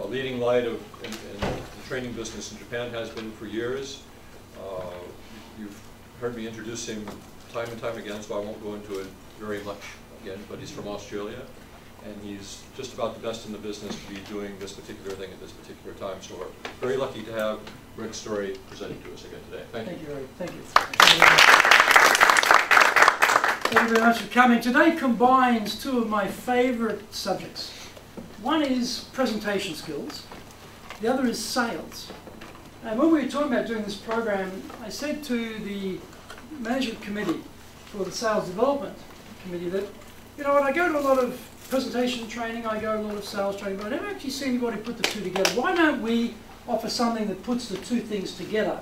leading light in the training business in Japan, has been for years. You've heard me introduce him time and time again, so I won't go into it very much again, but he's from Australia, and he's just about the best in the business to be doing this particular thing at this particular time. So we're very lucky to have Greg Story presenting to us again today. Thank you. Thank you, Greg. Thank you. Thank you very much for coming. Today combines two of my favorite subjects. One is presentation skills. The other is sales. And when we were talking about doing this program, I said to the management committee for the sales development committee that, you know what, I go to a lot of presentation training, I go to a lot of sales training, but I never actually see anybody put the two together. Why don't we offer something that puts the two things together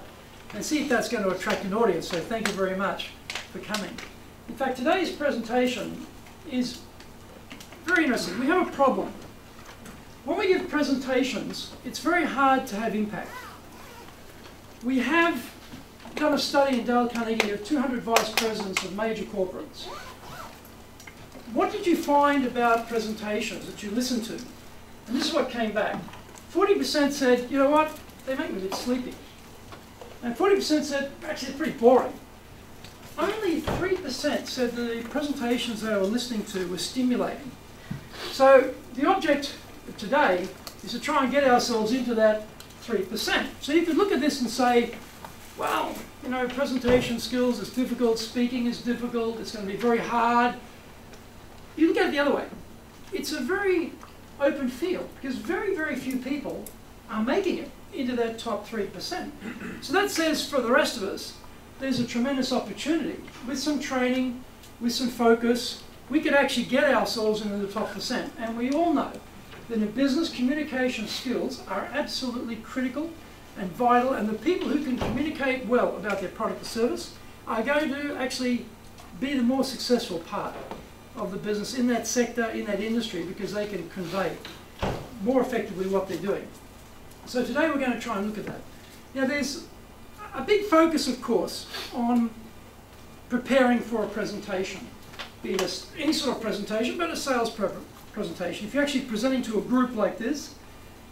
and see if that's going to attract an audience? So thank you very much for coming. In fact, today's presentation is very interesting. We have a problem. When we give presentations, it's very hard to have impact. We have done a study in Dale Carnegie of 200 vice presidents of major corporates. What did you find about presentations that you listened to? And this is what came back. 40% said, you know what, they make me a bit sleepy. And 40% said, actually, it's pretty boring. Only 3% said the presentations they were listening to were stimulating. So the object of today is to try and get ourselves into that 3%. So you could look at this and say, well, you know, presentation skills is difficult, speaking is difficult, it's going to be very hard. You look at it the other way. It's a very open field because very, very few people are making it into that top 3%. So that says for the rest of us, there's a tremendous opportunity. With some training, with some focus, we could actually get ourselves into the top %. And we all know that in business, communication skills are absolutely critical and vital, and the people who can communicate well about their product or service are going to actually be the more successful part of the business in that sector, in that industry, because they can convey more effectively what they're doing. So today we're going to try and look at that. Now there's a big focus, of course, on preparing for a presentation, be it any sort of presentation, but a sales presentation. If you're actually presenting to a group like this,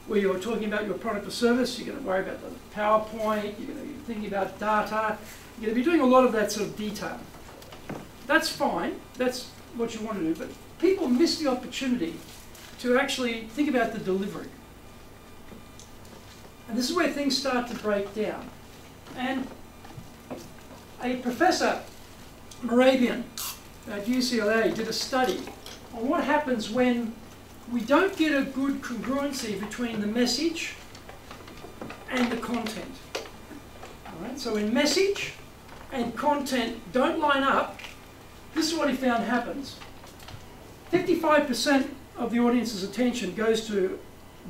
where you're talking about your product or service, you're going to worry about the PowerPoint, you're going to be thinking about data, you're going to be doing a lot of that sort of detail. That's fine, that's what you want to do, but people miss the opportunity to actually think about the delivery. And this is where things start to break down. And a professor, Morabian, at UCLA, did a study on what happens when we don't get a good congruency between the message and the content. All right? So when message and content don't line up, this is what he found happens. 55% of the audience's attention goes to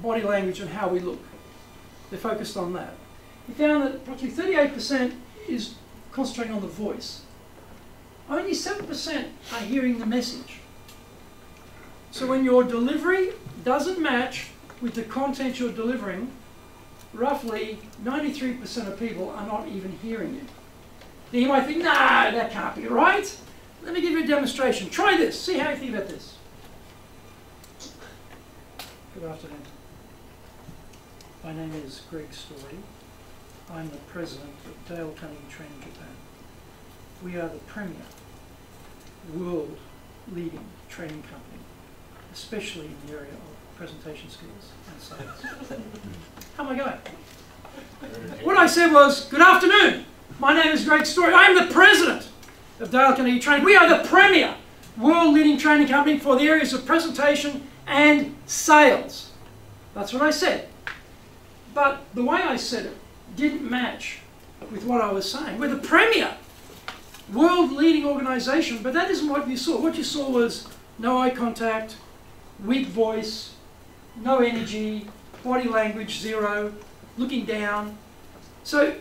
body language and how we look. They're focused on that. He found that approximately 38% is concentrating on the voice. Only 7% are hearing the message. So when your delivery doesn't match with the content you're delivering, roughly 93% of people are not even hearing you. Then you might think, no, that can't be right. Let me give you a demonstration. Try this. See how you think about this. Good afternoon. My name is Greg Story. I'm the president of Dale Carnegie Training Japan. We are the premier world-leading training company, especially in the area of presentation skills and sales. How am I going? What I said was, good afternoon. My name is Greg Story. I am the president of Dale Carnegie Training. We are the premier world-leading training company for the areas of presentation and sales. That's what I said. But the way I said it didn't match with what I was saying. We're the premier world-leading organization, but that isn't what you saw. What you saw was no eye contact, weak voice, no energy, body language zero, looking down. So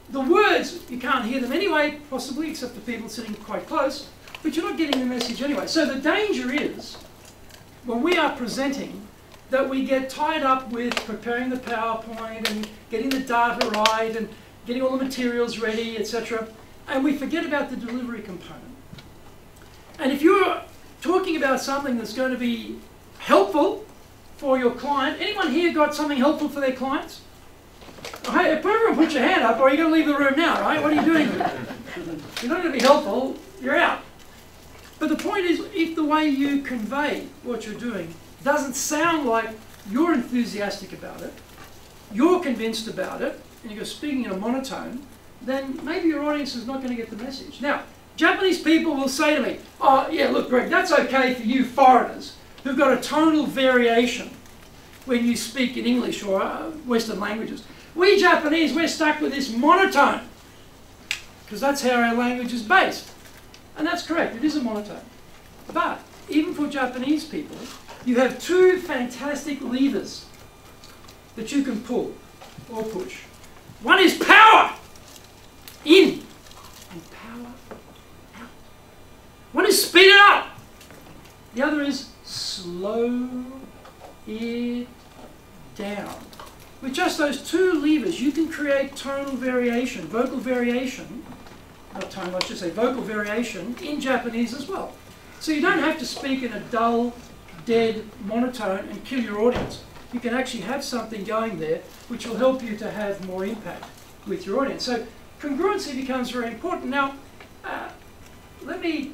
the words, you can't hear them anyway, possibly, except for people sitting quite close, but you're not getting the message anyway. So the danger is, when we are presenting, that we get tied up with preparing the PowerPoint and getting the data right and getting all the materials ready, etc. And we forget about the delivery component. And if you're talking about something that's going to be helpful for your client. Anyone here got something helpful for their clients? Hey, if everyone put your hand up, or you're going to leave the room now, right? What are you doing? If you're not going to be helpful, you're out. But the point is, if the way you convey what you're doing doesn't sound like you're enthusiastic about it, you're convinced about it, and you're speaking in a monotone, then maybe your audience is not going to get the message. Now, Japanese people will say to me, oh, yeah, look, Greg, that's okay for you foreigners who've got a tonal variation when you speak in English or Western languages. We Japanese, we're stuck with this monotone because that's how our language is based. And that's correct, it is a monotone. But even for Japanese people, you have two fantastic levers that you can pull or push. One is power in and power out. One is speed it up. The other is slow it down. With just those two levers, you can create tonal variation, vocal variation, not tonal, I should say vocal variation in Japanese as well. So you don't have to speak in a dull, dead monotone and kill your audience. You can actually have something going there which will help you to have more impact with your audience. So congruency becomes very important. Now, let me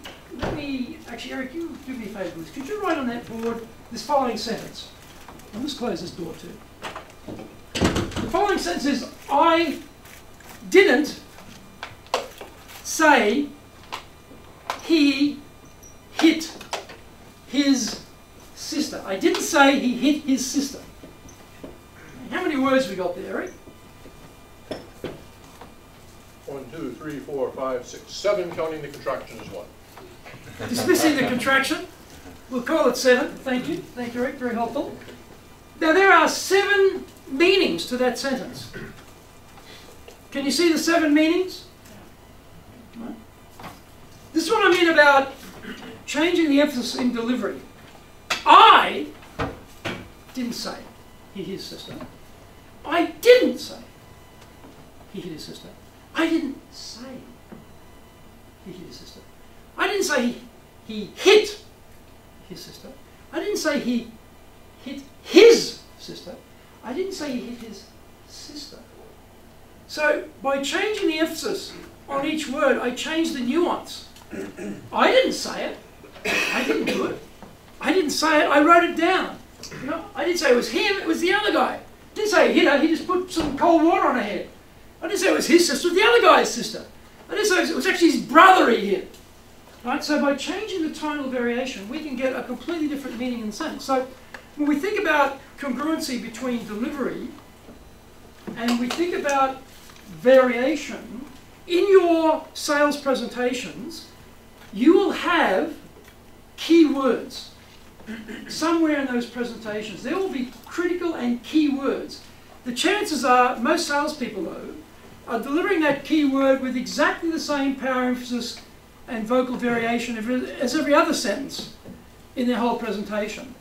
actually, Eric, you do me a favour, please. Could you write on that board this following sentence? I'll just close this door too. The following sentence is, I didn't say he hit his sister. I didn't say he hit his sister. How many words we got there, Eric? 1, 2, 3, 4, 5, 6, 7, counting the contraction as 1. Dismissing the contraction. We'll call it 7. Thank you. Thank you, Eric. Very helpful. Now, there are 7 meanings to that sentence. Can you see the 7 meanings? Right. This is what I mean about changing the emphasis in delivery. I didn't say he hit his sister. I didn't say he hit his sister. I didn't say he hit his sister. I didn't say he hit his sister. I didn't say he hit his sister. I didn't say he hit his sister. So by changing the emphasis on each word, I changed the nuance. I didn't say it. I didn't do it. I didn't say it. I wrote it down. You know, I didn't say it was him. It was the other guy. I didn't say he hit her. He just put some cold water on her head. I didn't say it was his sister. It was the other guy's sister. I didn't say it was actually his brother he hit. Right? So by changing the tonal variation, we can get a completely different meaning in the sentence. So when we think about congruency between delivery and we think about variation, in your sales presentations, you will have keywords. Somewhere in those presentations, there will be critical and key words. The chances are, most salespeople though, are delivering that keyword with exactly the same power, emphasis, and vocal variation as every other sentence in their whole presentation.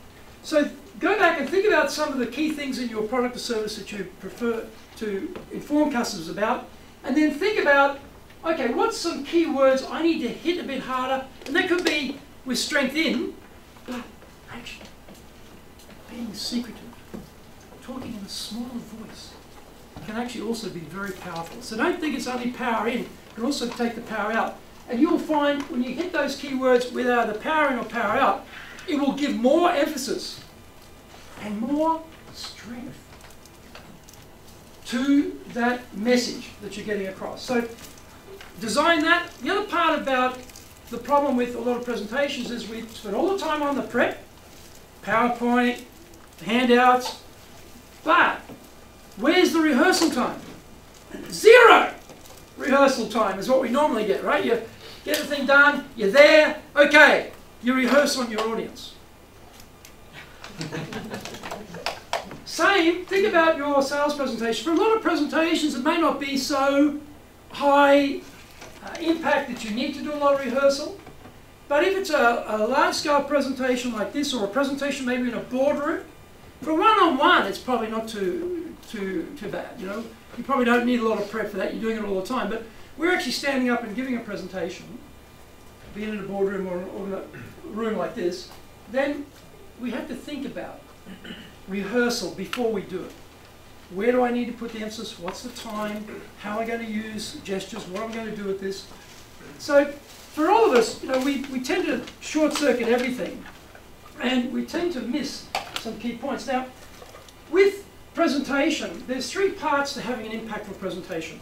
So go back and think about some of the key things in your product or service that you prefer to inform customers about, and then think about, okay, what's some key words I need to hit a bit harder? And that could be with strength in, but actually being secretive, talking in a smaller voice, can actually also be very powerful. So don't think it's only power in, you can also take the power out. And you'll find when you hit those keywords with either power in or power out, it will give more emphasis and more strength to that message that you're getting across. So design that. The other part about the problem with a lot of presentations is we spend all the time on the prep, PowerPoint, handouts, but where's the rehearsal time? 0 rehearsal time is what we normally get, right? You get the thing done, you're there, okay, you rehearse on your audience. Same, think about your sales presentation. For a lot of presentations, it may not be so high impact that you need to do a lot of rehearsal. But if it's a large-scale presentation like this, or a presentation maybe in a boardroom, for one-on-one, it's probably not too bad. You know, you probably don't need a lot of prep for that. You're doing it all the time. But we're actually standing up and giving a presentation, being in a boardroom or in a room like this. Then we have to think about rehearsal before we do it. Where do I need to put the emphasis? What's the time? How am I going to use gestures? What am I going to do with this? So for all of us, you know, we tend to short-circuit everything, and we tend to miss some key points. Now, with presentation, there's three parts to having an impactful presentation.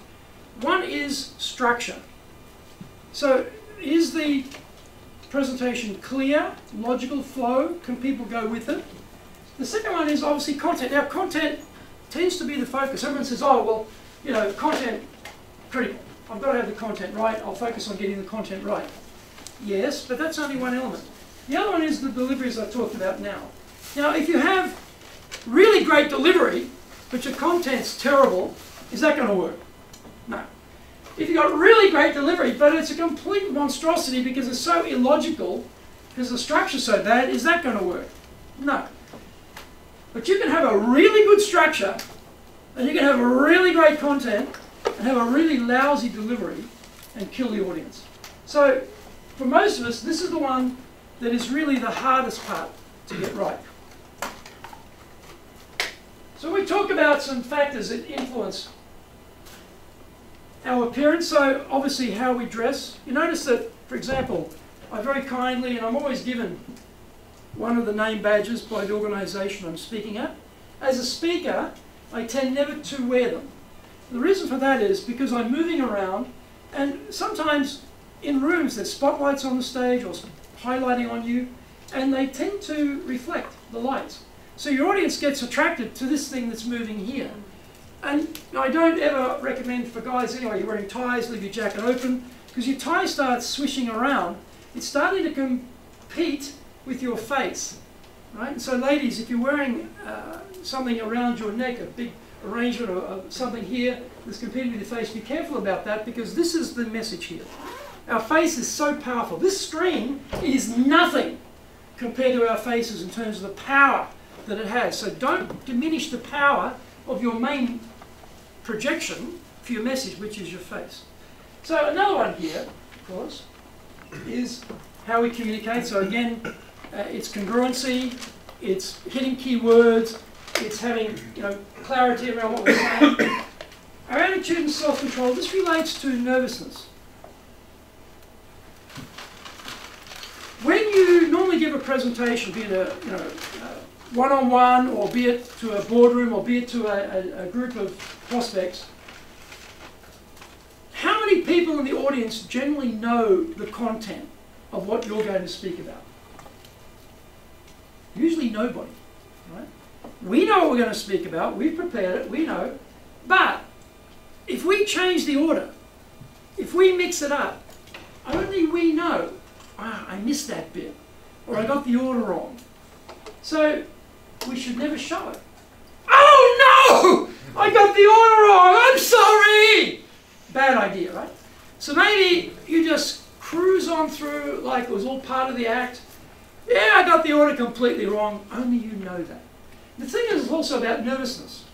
One is structure. So is the presentation clear, logical flow? Can people go with it? The second one is obviously content. Now, content tends to be the focus. Everyone says, oh, well, you know, content critical. I've got to have the content right. I'll focus on getting the content right. Yes, but that's only one element. The other one is the delivery, as I talked about now. Now, if you have really great delivery, but your content's terrible, is that going to work? No. If you've got really great delivery, but it's a complete monstrosity because it's so illogical, because the structure's so bad, is that going to work? No. But you can have a really good structure, and you can have a really great content, and have a really lousy delivery, and kill the audience. So, for most of us, this is the one that is really the hardest part to get right. So we talk about some factors that influence our appearance. So obviously how we dress. You notice that, for example, I very kindly, and I'm always given one of the name badges by the organisation I'm speaking at. As a speaker, I tend never to wear them. The reason for that is because I'm moving around, and sometimes in rooms there's spotlights on the stage or highlighting on you, and they tend to reflect the lights. So your audience gets attracted to this thing that's moving here. And I don't ever recommend for guys anyway, you're wearing ties, leave your jacket open, because your tie starts swishing around. It's starting to compete with your face, right? And so ladies, if you're wearing something around your neck, a big arrangement of something here that's competing with your face, be careful about that, because this is the message here. Our face is so powerful. This screen is nothing compared to our faces in terms of the power that it has. So don't diminish the power of your main projection for your message, which is your face. So another one here, of course, is how we communicate. So again, it's congruency, it's hitting keywords, it's having, you know, clarity around what we're saying. Our attitude and self-control, this relates to nervousness. When you normally give a presentation, be it a one-on-one, or be it to a boardroom, or be it to a group of prospects, how many people in the audience generally know the content of what you're going to speak about? Usually nobody, right? We know what we're going to speak about, we've prepared it, we know, but if we change the order, if we mix it up, only we know, ah, I missed that bit, or I got the order wrong. So we should never show it. Oh no! I got the order wrong, I'm sorry! Bad idea, right? So maybe you just cruise on through like it was all part of the act. Yeah, I got the order completely wrong. Only you know that. The thing is also about nervousness.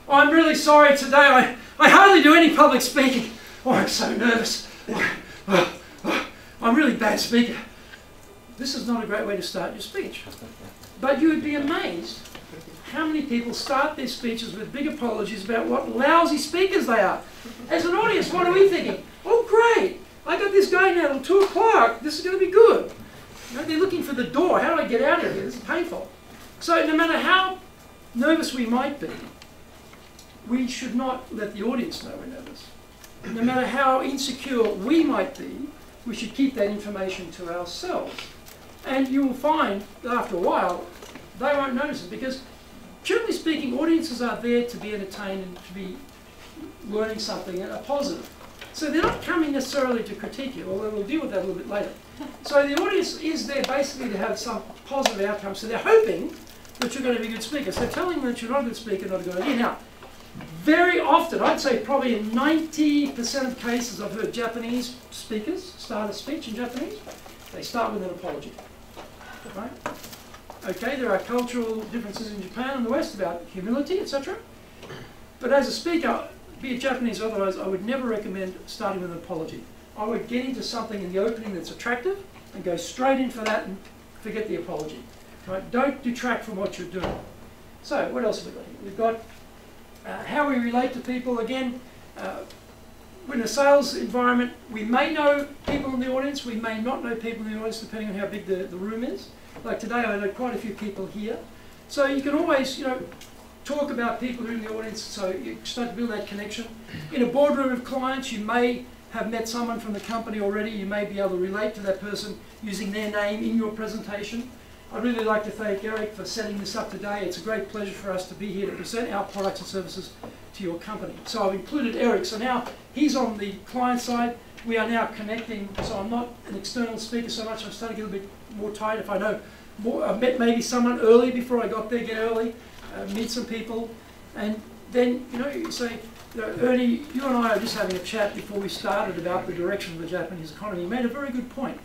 Oh, I'm really sorry today. I hardly do any public speaking. Oh, I'm so nervous. I'm a really bad speaker. This is not a great way to start your speech. But you would be amazed how many people start their speeches with big apologies about what lousy speakers they are. As an audience, what are we thinking? Oh, great. I got this guy now till 2 o'clock. This is going to be good. You know, they're looking for the door. How do I get out of here? This is painful. So no matter how nervous we might be, we should not let the audience know we're nervous. No matter how insecure we might be, we should keep that information to ourselves. And you will find that after a while, they won't notice it, because generally speaking, audiences are there to be entertained and to be learning something, a positive. So they're not coming necessarily to critique you, although we'll deal with that a little bit later. So the audience is there basically to have some positive outcome. So they're hoping that you're going to be a good speaker. So telling them that you're not a good speaker, not a good idea. Now, very often, I'd say probably in 90% of cases, I've heard Japanese speakers start a speech in Japanese. They start with an apology. Right? Okay, there are cultural differences in Japan and the West about humility, etc. But as a speaker, be it Japanese or otherwise, I would never recommend starting with an apology. I would get into something in the opening that's attractive and go straight in for that and forget the apology. Right? Don't detract from what you're doing. So what else have we got here? We've got how we relate to people. Again, in a sales environment, we may know people in the audience, we may not know people in the audience, depending on how big the room is. Like today, I know quite a few people here. So you can always, talk about people who are in the audience, so you start to build that connection. In a boardroom of clients, you may have met someone from the company already. You may be able to relate to that person using their name in your presentation. I'd really like to thank Eric for setting this up today. It's a great pleasure for us to be here to present our products and services to your company. So I've included Eric. So now he's on the client side. We are now connecting. So I'm not an external speaker so much. I'm starting to get a bit more tight. If I know more, I've met maybe someone early before I got there, get early, meet some people. And then, you say, Ernie, you and I are just having a chat before we started about the direction of the Japanese economy. You made a very good point.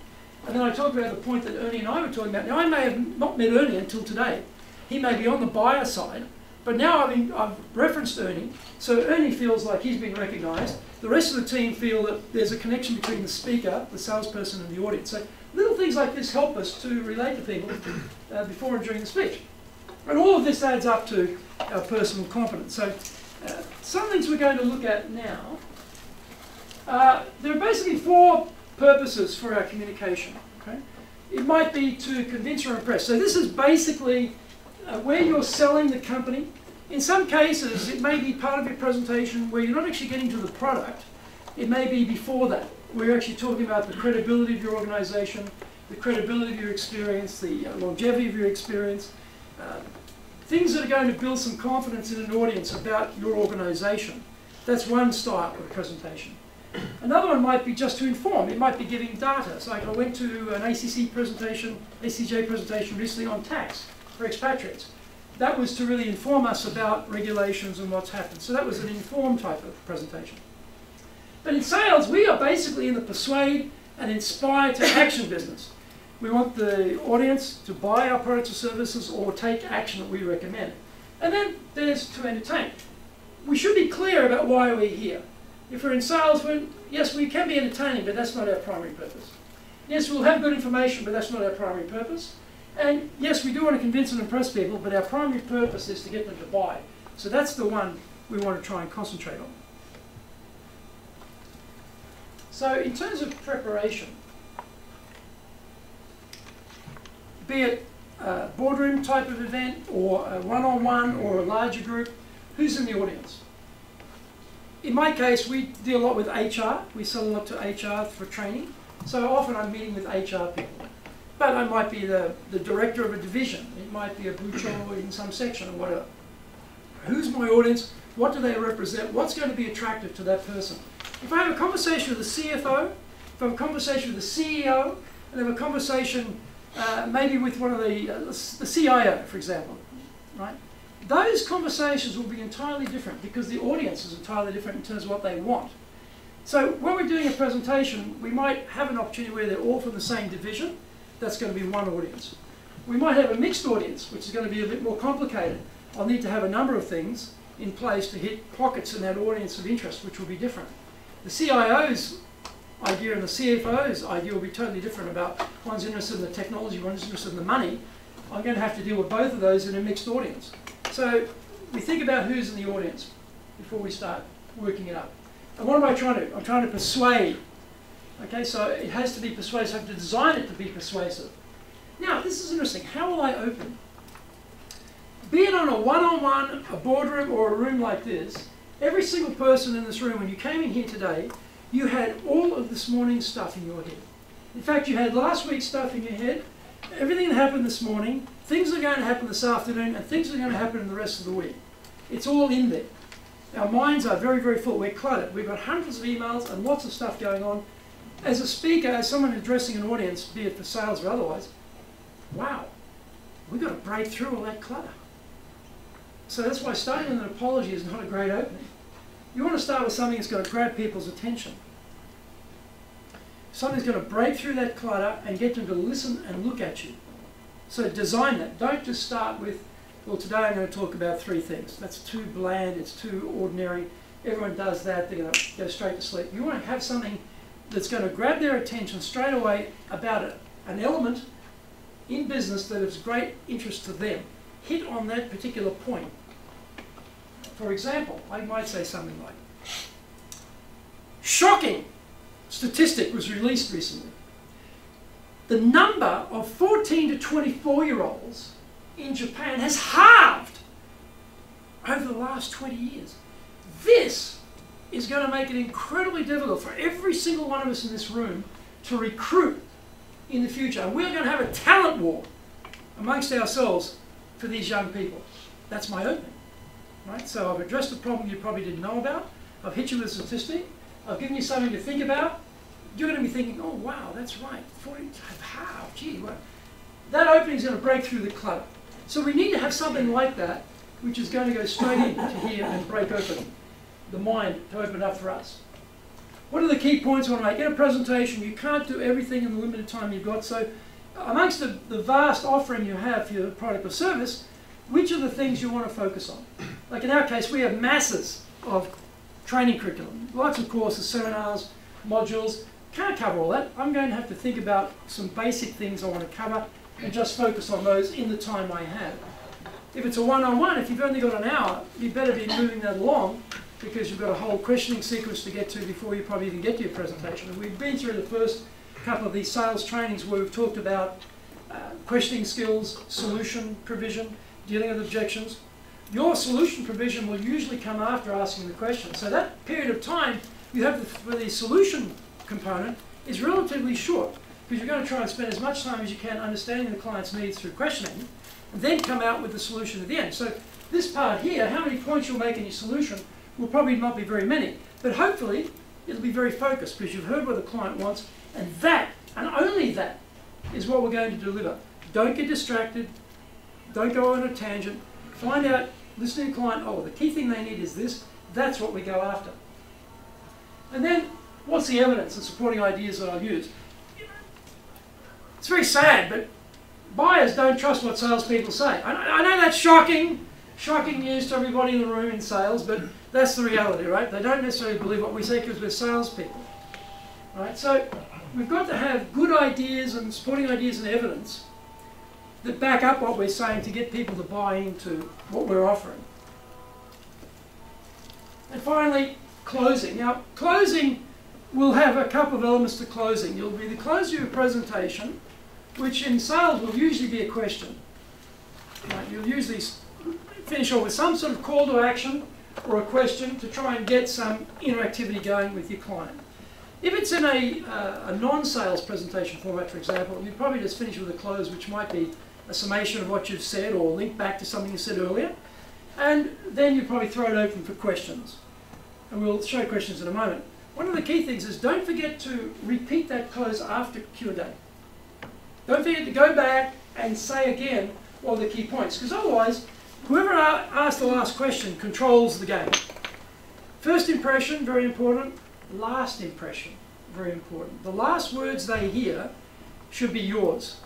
And then I talked about the point that Ernie and I were talking about. Now, I may have not met Ernie until today. He may be on the buyer side, but now I've referenced Ernie, so Ernie feels like he's been recognised. The rest of the team feel that there's a connection between the speaker, the salesperson, and the audience. So little things like this help us to relate to people before and during the speech. And all of this adds up to our personal confidence. So some things we're going to look at now. There are basically 4 purposes for our communication. Okay? It might be to convince or impress. So this is basically where you're selling the company. In some cases, it may be part of your presentation where you're not actually getting to the product. It may be before that, where you're actually talking about the credibility of your organization, the credibility of your experience, the longevity of your experience, things that are going to build some confidence in an audience about your organization. That's one style of presentation. Another one might be just to inform. It might be giving data. So I went to an ACJ presentation recently on tax for expatriates. That was to really inform us about regulations and what's happened. So that was an informed type of presentation. But in sales, we are basically in the persuade and inspire to action business. We want the audience to buy our products or services or take action that we recommend. And then there's to entertain. We should be clear about why we're here. If we're in sales, yes, we can be entertaining, but that's not our primary purpose. Yes, we'll have good information, but that's not our primary purpose. And yes, we do want to convince and impress people, but our primary purpose is to get them to buy. So that's the one we want to try and concentrate on. So in terms of preparation, be it a boardroom type of event or a one-on-one or a larger group, who's in the audience? In my case, we deal a lot with HR. We sell a lot to HR for training. So often I'm meeting with HR people. But I might be the director of a division. It might be a bucho in some section or whatever. Who's my audience? What do they represent? What's going to be attractive to that person? If I have a conversation with the CFO, if I have a conversation with the CEO, and I have a conversation maybe with one of the CIO, for example, right? Those conversations will be entirely different because the audience is entirely different in terms of what they want. So when we're doing a presentation, we might have an opportunity where they're all from the same division. That's going to be one audience. We might have a mixed audience, which is going to be a bit more complicated. I'll need to have a number of things in place to hit pockets in that audience of interest, which will be different. The CIO's idea and the CFO's idea will be totally different about one's interested in the technology, one's interested in the money. I'm going to have to deal with both of those in a mixed audience. So we think about who's in the audience before we start working it up. And what am I trying to do? I'm trying to persuade. Okay, so it has to be persuasive. I have to design it to be persuasive. Now, this is interesting. How will I open? Be it on a one-on-one, a boardroom, or a room like this, every single person in this room, when you came in here today, you had all of this morning's stuff in your head. In fact, you had last week's stuff in your head, everything that happened this morning, things that are going to happen this afternoon, and things that are going to happen in the rest of the week. It's all in there. Our minds are very, very full. We're cluttered. We've got hundreds of emails and lots of stuff going on. As a speaker, as someone addressing an audience, be it for sales or otherwise, wow, we've got to break through all that clutter. So that's why starting with an apology is not a great opening. You want to start with something that's going to grab people's attention. Something's going to break through that clutter and get them to listen and look at you. So design that. Don't just start with, well, today I'm going to talk about 3 things. That's too bland, it's too ordinary. Everyone does that, they're going to go straight to sleep. You want to have something that's going to grab their attention straight away about an element in business that is of great interest to them. hit on that particular point. For example, I might say something like, shocking statistic was released recently. The number of 14 to 24-year-olds in Japan has halved over the last 20 years. This is going to make it incredibly difficult for every single one of us in this room to recruit in the future. And we're going to have a talent war amongst ourselves for these young people. That's my opening. Right? So I've addressed a problem you probably didn't know about. I've hit you with a statistic. I've given you something to think about. You're going to be thinking, oh wow, that's right, 40, how, gee, what? That opening is going to break through the clutter. So we need to have something like that, which is going to go straight into here and break open the mind to open up for us. What are the key points I want to make? In a presentation, you can't do everything in the limited time you've got. So amongst the vast offering you have for your product or service, which are the things you want to focus on? Like in our case, we have masses of training curriculum, lots of courses, seminars, modules. Can't cover all that. I'm going to have to think about some basic things I want to cover and just focus on those in the time I have. If it's a one-on-one, if you've only got an hour, you better be moving that along because you've got a whole questioning sequence to get to before you probably even get to your presentation. And we've been through the first couple of these sales trainings where we've talked about questioning skills, solution provision, dealing with objections. Your solution provision will usually come after asking the question. So that period of time you have for the solution component is relatively short because you're going to try and spend as much time as you can understanding the client's needs through questioning and then come out with the solution at the end. So this part here, how many points you'll make in your solution will probably not be very many, but hopefully it'll be very focused because you've heard what the client wants, and that, and only that, is what we're going to deliver. Don't get distracted, don't go on a tangent, find out, listen to the client, oh, the key thing they need is this, that's what we go after. And then, what's the evidence and supporting ideas that I've used? It's very sad, but buyers don't trust what salespeople say. I know that's shocking news to everybody in the room in sales, but that's the reality, right? They don't necessarily believe what we say because we're salespeople, right? So we've got to have good ideas and supporting ideas and evidence that back up what we're saying to get people to buy into what we're offering. And finally, closing. Now, closing will have a couple of elements to closing. You'll be the close of your presentation, which in sales will usually be a question. Right? You'll usually finish off with some sort of call to action or a question to try and get some interactivity going with your client. If it's in a non-sales presentation format, for example, you'd probably just finish with a close, which might be a summation of what you've said or link back to something you said earlier. And then you'd probably throw it open for questions. And we'll show questions in a moment. One of the key things is don't forget to repeat that close after Q&A. Don't forget to go back and say again all the key points, because otherwise, whoever asked the last question controls the game. First impression, very important. Last impression, very important. The last words they hear should be yours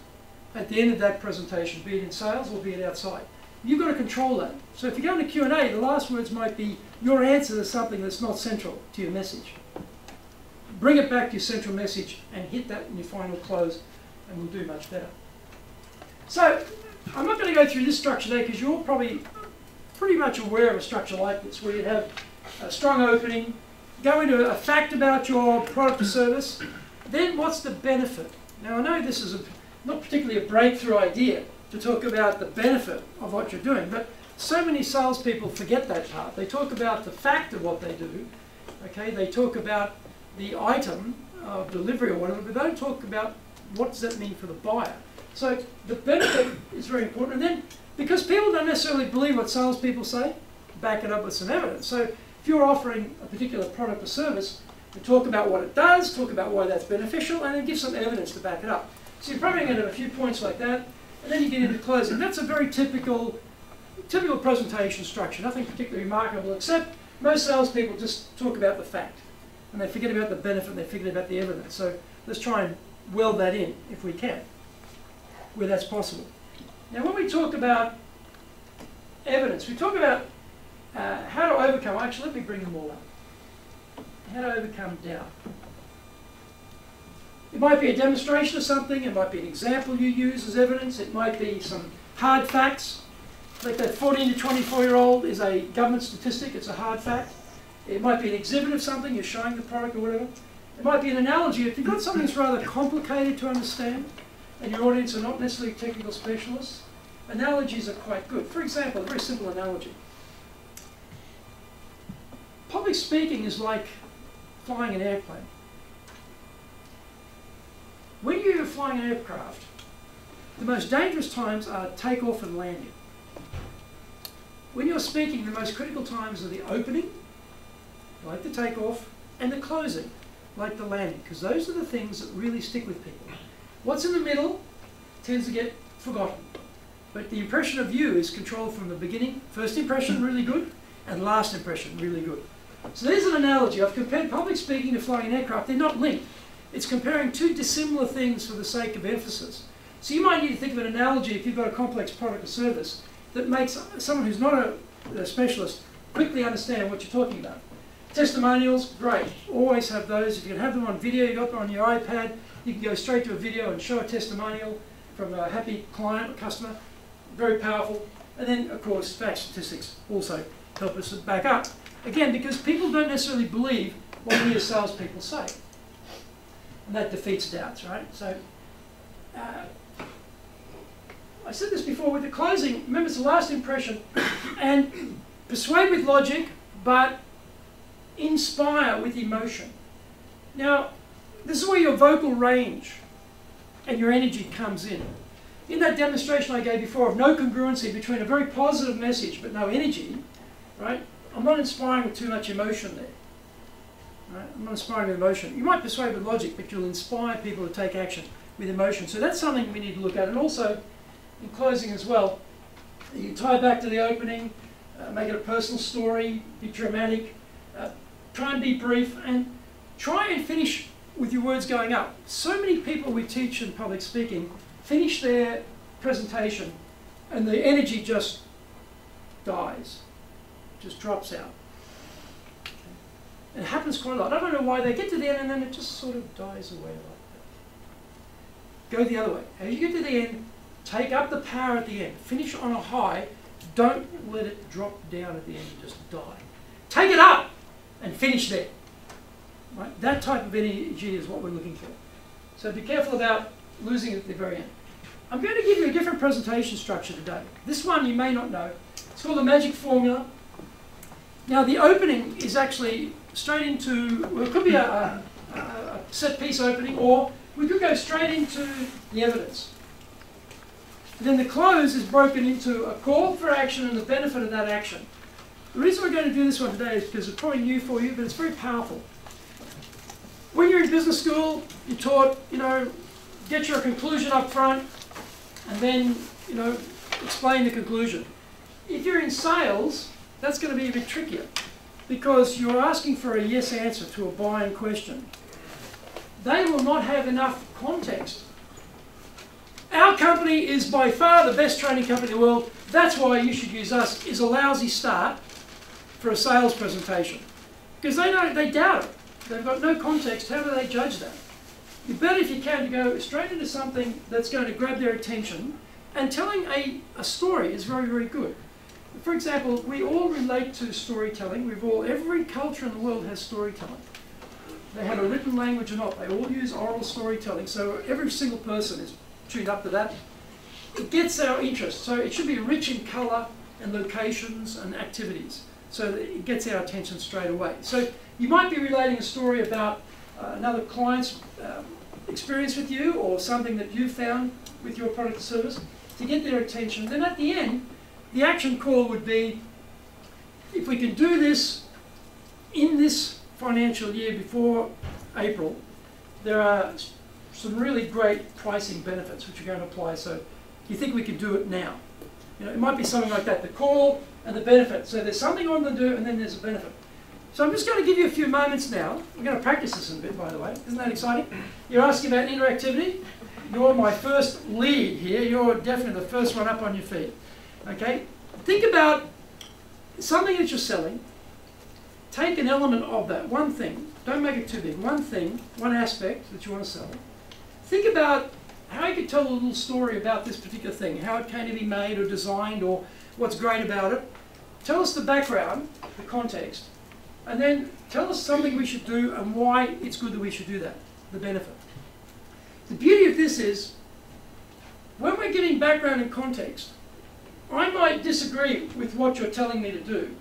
at the end of that presentation, be it in sales or be it outside. You've got to control that. So if you go into Q&A, the last words might be your answer to something that's not central to your message. Bring it back to your central message and hit that in your final close, and we'll do much better. So I'm not going to go through this structure today because you're probably pretty much aware of a structure like this, where you have a strong opening, go into a fact about your product or service, then what's the benefit? Now I know this is not particularly a breakthrough idea to talk about the benefit of what you're doing, but so many salespeople forget that part. They talk about the fact of what they do, okay? They talk about the item of delivery or whatever, but they don't talk about what does that mean for the buyer. So the benefit is very important. And then, because people don't necessarily believe what salespeople say, back it up with some evidence. So if you're offering a particular product or service, you talk about what it does, talk about why that's beneficial, and then give some evidence to back it up. So you're probably going to have a few points like that, and then you get into closing. That's a very typical presentation structure, nothing particularly remarkable, except most salespeople just talk about the fact, and they forget about the benefit, and they forget about the evidence. So let's try and weld that in, if we can, where that's possible. Now when we talk about evidence, we talk about how to overcome, actually let me bring them all up. How to overcome doubt. It might be a demonstration of something, it might be an example you use as evidence, it might be some hard facts. Like that 14 to 24-year-old is a government statistic, it's a hard fact. It might be an exhibit of something, you're showing the product or whatever. It might be an analogy. If you've got something that's rather complicated to understand, and your audience are not necessarily technical specialists, analogies are quite good. For example, a very simple analogy. Public speaking is like flying an airplane. When you're flying an aircraft, the most dangerous times are takeoff and landing. When you're speaking, the most critical times are the opening, like the takeoff, and the closing, like the landing, because those are the things that really stick with people. What's in the middle tends to get forgotten. But the impression of you is controlled from the beginning. First impression, really good, and last impression, really good. So there's an analogy. I've compared public speaking to flying an aircraft. They're not linked. It's comparing two dissimilar things for the sake of emphasis. So you might need to think of an analogy if you've got a complex product or service that makes someone who's not a specialist quickly understand what you're talking about. Testimonials, great. Always have those. If you can have them on video, you've got them on your iPad, you can go straight to a video and show a testimonial from a happy client or customer. Very powerful. And then, of course, facts, statistics also help us back up. Again, because people don't necessarily believe what we as salespeople say. And that defeats doubts, right? So, I said this before with the closing. Remember, it's the last impression. And persuade with logic, but inspire with emotion. Now, this is where your vocal range and your energy comes in. In that demonstration I gave before of no congruency between a very positive message but no energy, right? I'm not inspiring with too much emotion there. Right? I'm not inspiring with emotion. You might persuade with logic, but you'll inspire people to take action with emotion. So that's something we need to look at. And also, in closing as well, you tie back to the opening, make it a personal story, be dramatic, try and be brief, and try and finish with your words going up. So many people we teach in public speaking finish their presentation and the energy just dies, just drops out. It happens quite a lot. I don't know why. They get to the end and then it just sort of dies away like that. Go the other way. As you get to the end, take up the power at the end. Finish on a high. Don't let it drop down at the end and just die. Take it up and finish there. Right? That type of energy is what we're looking for. So be careful about losing it at the very end. I'm going to give you a different presentation structure today. This one you may not know. It's called the magic formula. Now the opening is actually straight into, well, it could be a set piece opening, or we could go straight into the evidence. And then the close is broken into a call for action and the benefit of that action. The reason we're going to do this one today is because it's probably new for you, but it's very powerful. When you're in business school, you're taught, get your conclusion up front and then, explain the conclusion. If you're in sales, that's going to be a bit trickier because you're asking for a yes answer to a buying question. They will not have enough context. Our company is by far the best training company in the world. That's why you should use us, is a lousy start for a sales presentation. Because they doubt it. They've got no context. How do they judge that? You better, if you can, to go straight into something that's going to grab their attention. And telling a story is very, very good. For example, we all relate to storytelling. Every culture in the world has storytelling. They have a written language or not. They all use oral storytelling. So every single person is tuned up to that. It gets our interest. So it should be rich in colour and locations and activities. So that it gets our attention straight away. So you might be relating a story about another client's experience with you or something that you found with your product or service to get their attention. Then at the end, the action call would be, if we can do this in this financial year before April, there are some really great pricing benefits which are going to apply. So you think we could do it now? It might be something like that, the call and the benefit. So there's something on the do and then there's a benefit. So I'm just going to give you a few moments now. We're going to practice this in a bit, by the way. Isn't that exciting? You're asking about interactivity. You're my first lead here. You're definitely the first one up on your feet. Okay? Think about something that you're selling. Take an element of that, one thing. Don't make it too big. One thing, one aspect that you want to sell. Think about how you could tell a little story about this particular thing, how it came to be made or designed, or what's great about it. Tell us the background, the context, and then tell us something we should do and why it's good that we should do that, the benefit. The beauty of this is, when we're giving background and context, I might disagree with what you're telling me to do,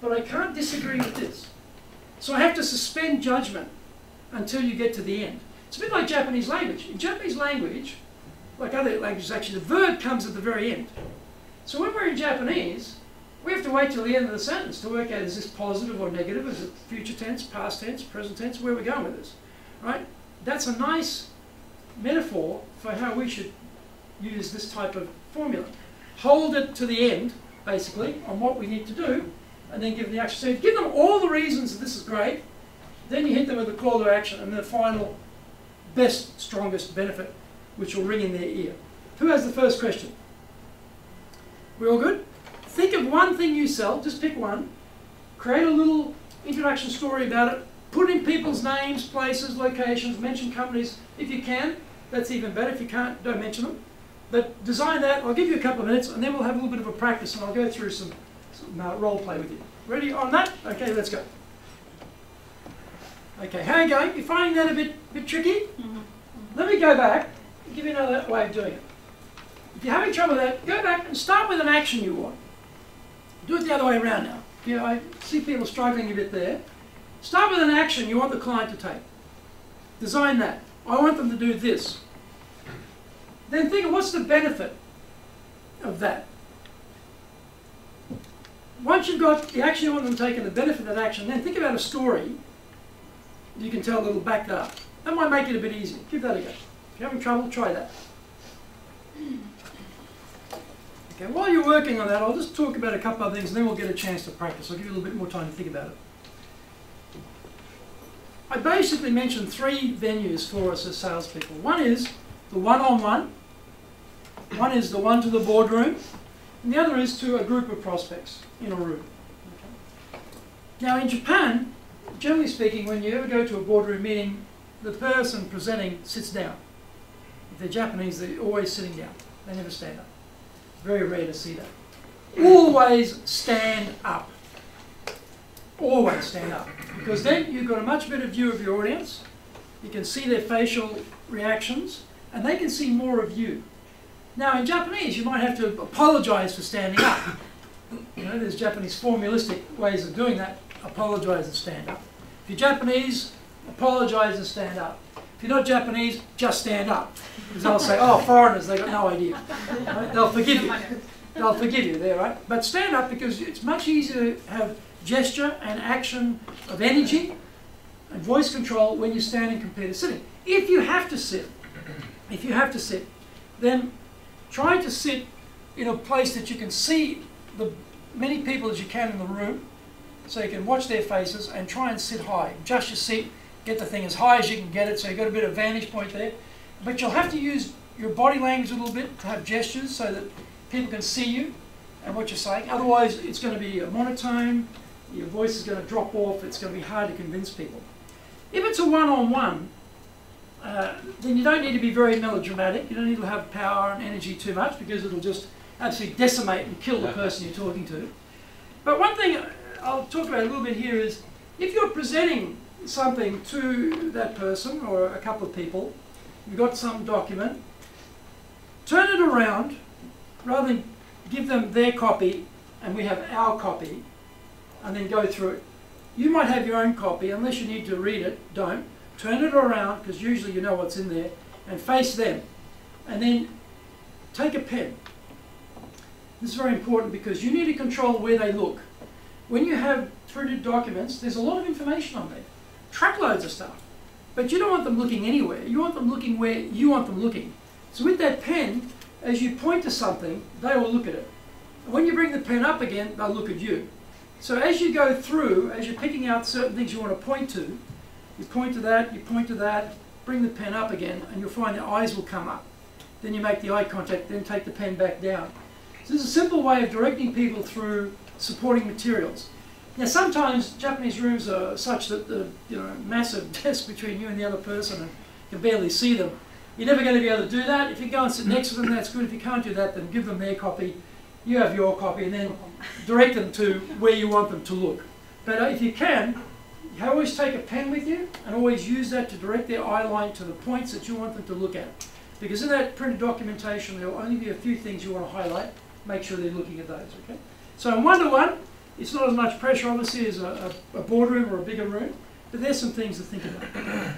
but I can't disagree with this. So I have to suspend judgment until you get to the end. It's a bit like Japanese language. In Japanese language, like other languages actually, the verb comes at the very end. So when we're in Japanese, we have to wait till the end of the sentence to work out, is this positive or negative? Is it future tense, past tense, present tense? Where are we going with this? Right? That's a nice metaphor for how we should use this type of formula. Hold it to the end, basically, on what we need to do, and then give them the action. So give them all the reasons that this is great, then you hit them with the call to action, and the final, best, strongest benefit, which will ring in their ear. Who has the first question? We all good? Think of one thing you sell, just pick one, create a little introduction story about it, put in people's names, places, locations, mention companies. If you can, that's even better. If you can't, don't mention them. But design that. I'll give you a couple of minutes, and then we'll have a little bit of a practice, and I'll go through some role play with you. Ready on that? Okay, let's go. Okay, how are you going? You finding that a bit tricky? Let me go back and give you another way of doing it. If you're having trouble with that, go back and start with an action you want. Do it the other way around now. You know, I see people struggling a bit there. Start with an action you want the client to take. Design that. I want them to do this. Then think of what's the benefit of that. Once you've got the action you want them to take and the benefit of that action, then think about a story you can tell that'll back that up. That might make it a bit easier. Give that a go. If you're having trouble, try that. Okay, while you're working on that, I'll just talk about a couple of things and then we'll get a chance to practice. I'll give you a little bit more time to think about it. I basically mentioned three venues for us as salespeople. One is the one-on-one. One is the one to the boardroom. And the other is to a group of prospects in a room. Okay. Now in Japan, generally speaking, when you ever go to a boardroom meeting, the person presenting sits down. If they're Japanese, they're always sitting down. They never stand up. Very rare to see that. Always stand up. Always stand up. Because then you've got a much better view of your audience. You can see their facial reactions, and they can see more of you. Now in Japanese, you might have to apologize for standing up. You know, there's Japanese formalistic ways of doing that. Apologize and stand up. If you're Japanese, apologize and stand up. If you're not Japanese, just stand up. Because they'll say, oh, foreigners, they've got no idea. Right? They'll forgive you. They'll forgive you there, right? But stand up because it's much easier to have gesture and action of energy and voice control when you're standing compared to sitting. If you have to sit, then try to sit in a place that you can see the many people as you can in the room, so you can watch their faces and try and sit high. Adjust your seat, get the thing as high as you can get it, so you've got a bit of vantage point there. But you'll have to use your body language a little bit to have gestures so that people can see you and what you're saying. Otherwise, it's going to be a monotone, your voice is going to drop off, it's going to be hard to convince people. If it's a one-on-one, then you don't need to be very melodramatic. You don't need to have power and energy too much because it'll just absolutely decimate and kill the person you're talking to. But one thing I'll talk about a little bit here is if you're presenting something to that person or a couple of people, you've got some document, turn it around rather than give them their copy and we have our copy and then go through it. You might have your own copy, unless you need to read it, don't. Turn it around, because usually you know what's in there, and face them. And then take a pen. This is very important because you need to control where they look. When you have printed documents, there's a lot of information on there. Truckloads of stuff. But you don't want them looking anywhere. You want them looking where you want them looking. So with that pen, as you point to something, they will look at it. And when you bring the pen up again, they'll look at you. So as you go through, as you're picking out certain things you want to point to, you point to that, bring the pen up again, and you'll find the eyes will come up. Then you make the eye contact, then take the pen back down. So this is a simple way of directing people through supporting materials. Now sometimes Japanese rooms are such that the massive desk between you and the other person and you can barely see them. You're never going to be able to do that. If you go and sit next to them, that's good. If you can't do that, then give them their copy you have your copy, and then direct them to where you want them to look. But if you can, you always take a pen with you and always use that to direct their eye line to the points that you want them to look at. Because in that printed documentation, there will only be a few things you want to highlight. Make sure they're looking at those, okay? So in one-to-one, it's not as much pressure, obviously, as a boardroom or a bigger room, but there's some things to think about.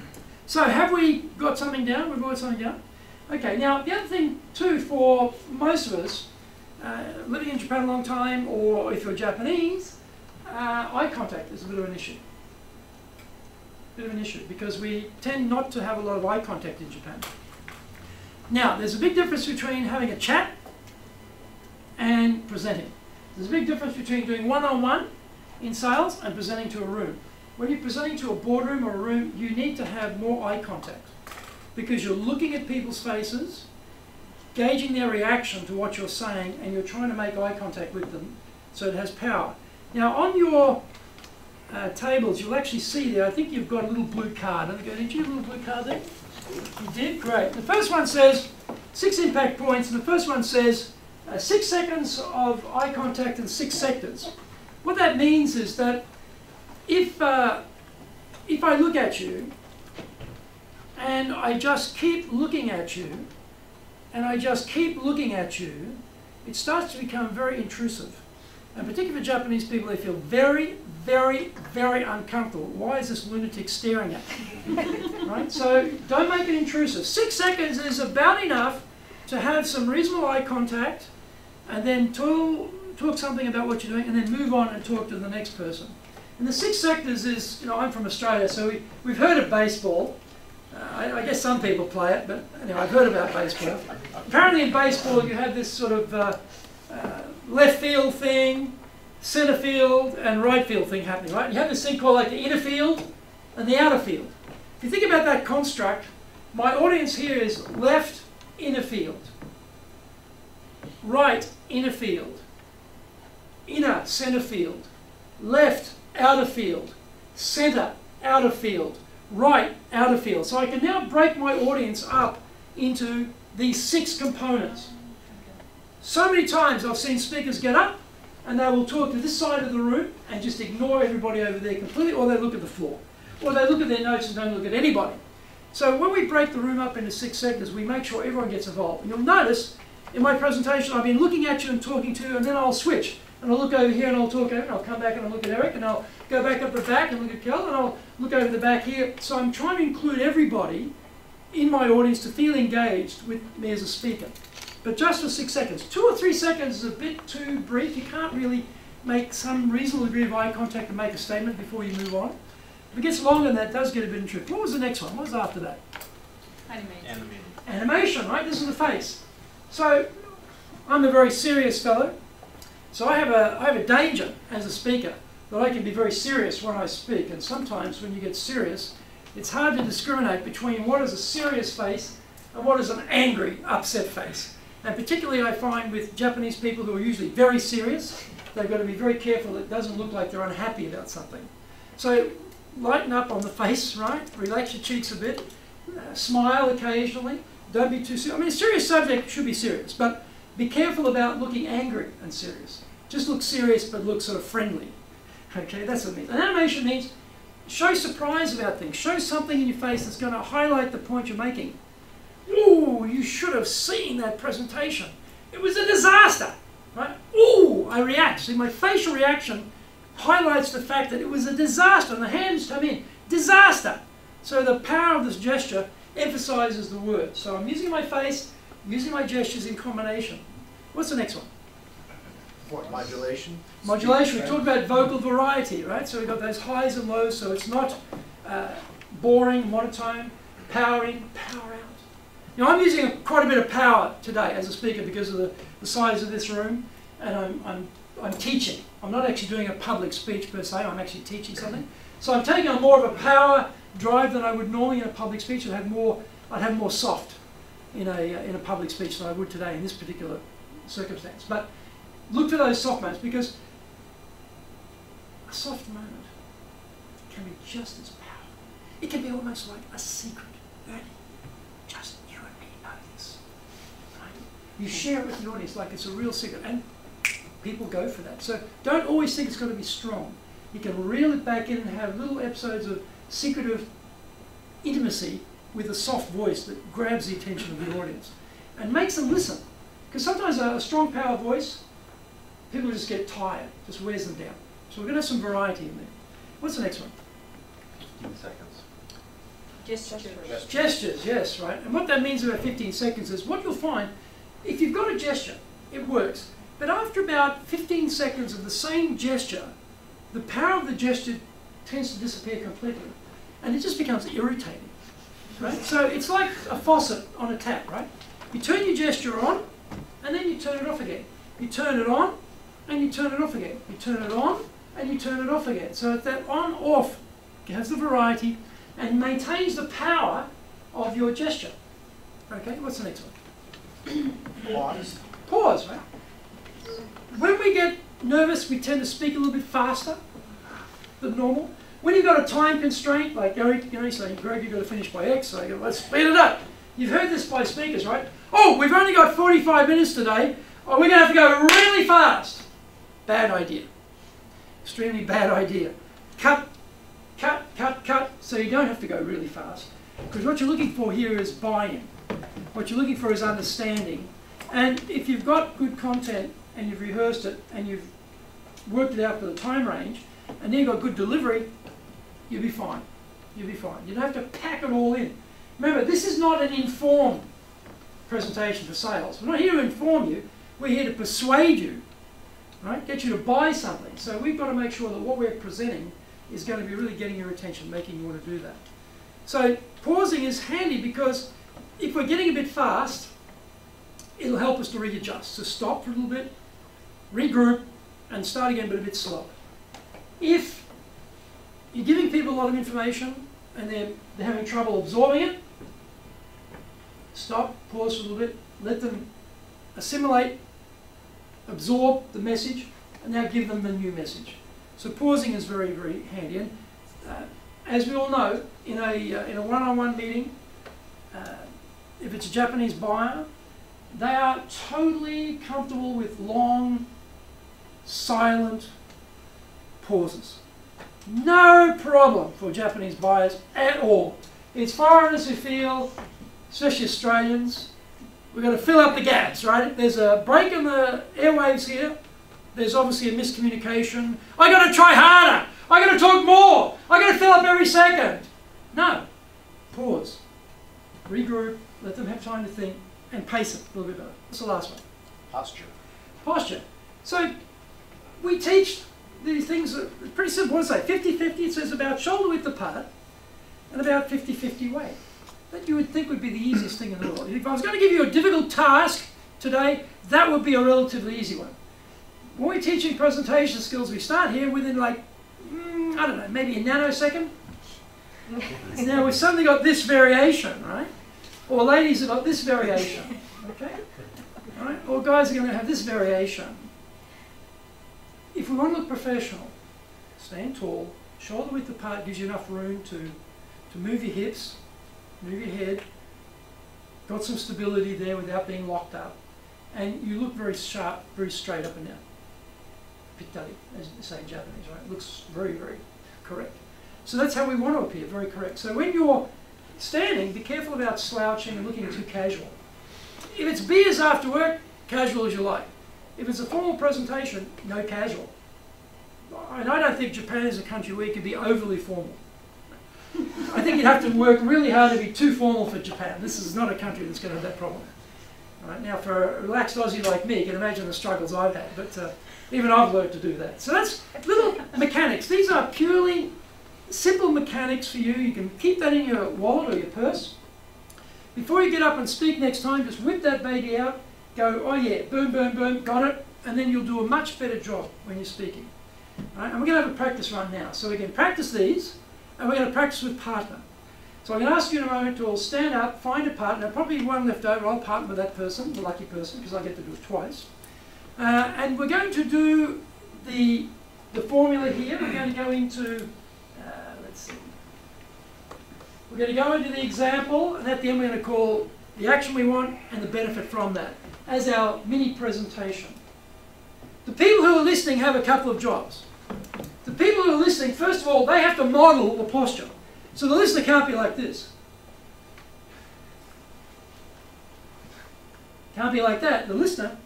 So have we got something down? We've got something down? Okay, now the other thing too for most of us, living in Japan a long time, or if you're Japanese, eye contact is a bit of an issue. Bit of an issue, because we tend not to have a lot of eye contact in Japan. Now, there's a big difference between having a chat and presenting. There's a big difference between doing one-on-one in sales and presenting to a room. When you're presenting to a boardroom or a room, you need to have more eye contact because you're looking at people's faces, gauging their reaction to what you're saying, and you're trying to make eye contact with them so it has power. Now, on your tables, you'll actually see there, I think you've got a little blue card. Did you have a little blue card there? You did? Great. The first one says 6 impact points, and the first one says 6 seconds of eye contact and 6 sectors. What that means is that if I look at you and I just keep looking at you and I just keep looking at you, it starts to become very intrusive. And particularly for Japanese people, they feel very, very, very uncomfortable. Why is this lunatic staring at me? Right? So don't make it intrusive. 6 seconds is about enough to have some reasonable eye contact and then talk something about what you're doing and then move on and talk to the next person. And the 6 sectors is, I'm from Australia, so we've heard of baseball. I guess some people play it, but anyway, I've heard about baseball. Apparently in baseball you have this sort of left field thing, center field, and right field thing happening, right? You have this thing called like the inner field and the outer field. If you think about that construct, my audience here is left inner field, right inner field, inner center field, left outer field, center outer field, right outer field. So I can now break my audience up into these 6 components. So many times I've seen speakers get up and they will talk to this side of the room and just ignore everybody over there completely, or they look at the floor, or they look at their notes and don't look at anybody. So when we break the room up into 6 sectors, we make sure everyone gets involved. And you'll notice in my presentation I've been looking at you and talking to you, and then I'll switch. And I'll look over here and I'll talk over, and I'll come back and I'll look at Eric, and I'll go back up the back and look at Kel, and I'll look over the back here. So I'm trying to include everybody in my audience to feel engaged with me as a speaker. But just for 6 seconds. 2 or 3 seconds is a bit too brief. You can't really make some reasonable degree of eye contact and make a statement before you move on. If it gets longer than that, it does get a bit intrusive. What was the next one? What was after that? Animation. Animation, right? This is the face. So I'm a very serious fellow. So I have a danger as a speaker that I can be very serious when I speak. And sometimes when you get serious, it's hard to discriminate between what is a serious face and what is an angry, upset face. And particularly I find with Japanese people who are usually very serious, they've got to be very careful that it doesn't look like they're unhappy about something. So lighten up on the face, right? Relax your cheeks a bit. Smile occasionally. Don't be too serious. I mean, a serious subject should be serious, but be careful about looking angry and serious. Just look serious, but look sort of friendly. Okay, that's what it means. And animation means show surprise about things. Show something in your face that's going to highlight the point you're making. Ooh, you should have seen that presentation. It was a disaster, right? Ooh, I react. See, my facial reaction highlights the fact that it was a disaster, and the hands come in. Disaster. So the power of this gesture emphasizes the word. So I'm using my face, using my gestures in combination. What's the next one? What, modulation? Modulation. We talked about vocal variety, right? So we've got those highs and lows, so it's not boring, monotone, power in, power out. Now I'm using quite a bit of power today as a speaker because of the size of this room, and I'm teaching. I'm not actually doing a public speech per se, I'm actually teaching something. So I'm taking on more of a power drive than I would normally in a public speech. I'd have more soft in a public speech than I would today in this particular circumstance. But look for those soft moments, because a soft moment can be just as powerful. It can be almost like a secret. Just you and me know this. Right? You share it with the audience like it's a real secret. And people go for that. So don't always think it's got to be strong. You can reel it back in and have little episodes of secretive intimacy with a soft voice that grabs the attention of the audience and makes them listen. Because sometimes a strong, power voice, people just get tired, just wears them down. So we're going to have some variety in there. What's the next one? 15 seconds. Gestures. Gestures, yes, right. And what that means about 15 seconds is what you'll find, if you've got a gesture, it works. But after about 15 seconds of the same gesture, the power of the gesture tends to disappear completely. And it just becomes irritating, right? So it's like a faucet on a tap, right? You turn your gesture on, and then you turn it off again. You turn it on, and you turn it off again. You turn it on, and you turn it off again. So that on-off has the variety and maintains the power of your gesture. Okay, what's the next one? Pause. Pause, right? When we get nervous, we tend to speak a little bit faster than normal. When you've got a time constraint, like Gary, saying, Greg, you've got to finish by X, so you go, let's speed it up. You've heard this by speakers, right? Oh, we've only got 45 minutes today. Oh, we're going to have to go really fast. Bad idea. Extremely bad idea. Cut, cut, cut, cut, so you don't have to go really fast. Because what you're looking for here is buy-in. What you're looking for is understanding. And if you've got good content and you've rehearsed it and you've worked it out for the time range and then you've got good delivery, you'll be fine. You'll be fine. You don't have to pack it all in. Remember, this is not an informed presentation for sales. We're not here to inform you. We're here to persuade you, right? Get you to buy something. So we've got to make sure that what we're presenting is going to be really getting your attention, making you want to do that. So pausing is handy because if we're getting a bit fast, it'll help us to readjust. So stop for a little bit, regroup, and start again, but a bit slower. If you're giving people a lot of information and they're having trouble absorbing it, stop, pause for a little bit, let them assimilate, absorb the message, and now give them the new message. So pausing is very, very handy. And as we all know, in a one-on-one meeting, if it's a Japanese buyer, they are totally comfortable with long, silent pauses. No problem for Japanese buyers at all. It's foreigners who feel, especially Australians, we've got to fill up the gaps, right? There's a break in the airwaves here. There's obviously a miscommunication. I got to try harder. I got to talk more. I got to fill up every second. No. Pause. Regroup. Let them have time to think and pace it a little bit better. What's the last one? Posture. Posture. So we teach these things that are pretty simple. What does it say? 50-50. It says about shoulder width apart and about 50-50 weight. That you would think would be the easiest thing in the world. If I was going to give you a difficult task today, that would be a relatively easy one. When we're teaching presentation skills, we start here within like, I don't know, maybe a nanosecond. Now we've suddenly got this variation, right? Or ladies have got this variation, okay? Right? Or guys are going to have this variation. If we want to look professional, stand tall, shoulder width apart gives you enough room to move your hips, move your head, got some stability there without being locked up, and you look very sharp, very straight up and down. Pittali, as they say in Japanese, right? It looks very, very correct. So that's how we want to appear, very correct. So when you're standing, be careful about slouching and looking too casual. If it's beers after work, casual as you like. If it's a formal presentation, no casual. And I don't think Japan is a country where you can be overly formal. I think you'd have to work really hard to be too formal for Japan. This is not a country that's going to have that problem. Right? Now, for a relaxed Aussie like me, you can imagine the struggles I've had, but even I've learned to do that. So that's little mechanics. These are purely simple mechanics for you. You can keep that in your wallet or your purse. Before you get up and speak next time, just whip that baby out, go, oh yeah, boom, boom, boom, got it, and then you'll do a much better job when you're speaking. Right? And we're going to have a practice run now. So we can practice these, and we're going to practice with partner. So I'm going to ask you in a moment to all stand up, find a partner, probably one left over. I'll partner with that person, the lucky person, because I get to do it twice. And we're going to do the formula here. We're going to go into, let's see. We're going to go into the example, and at the end we're going to call the action we want and the benefit from that as our mini presentation. The people who are listening have a couple of jobs. The people who are listening, first of all, they have to model the posture. So the listener can't be like this. Can't be like that. The listener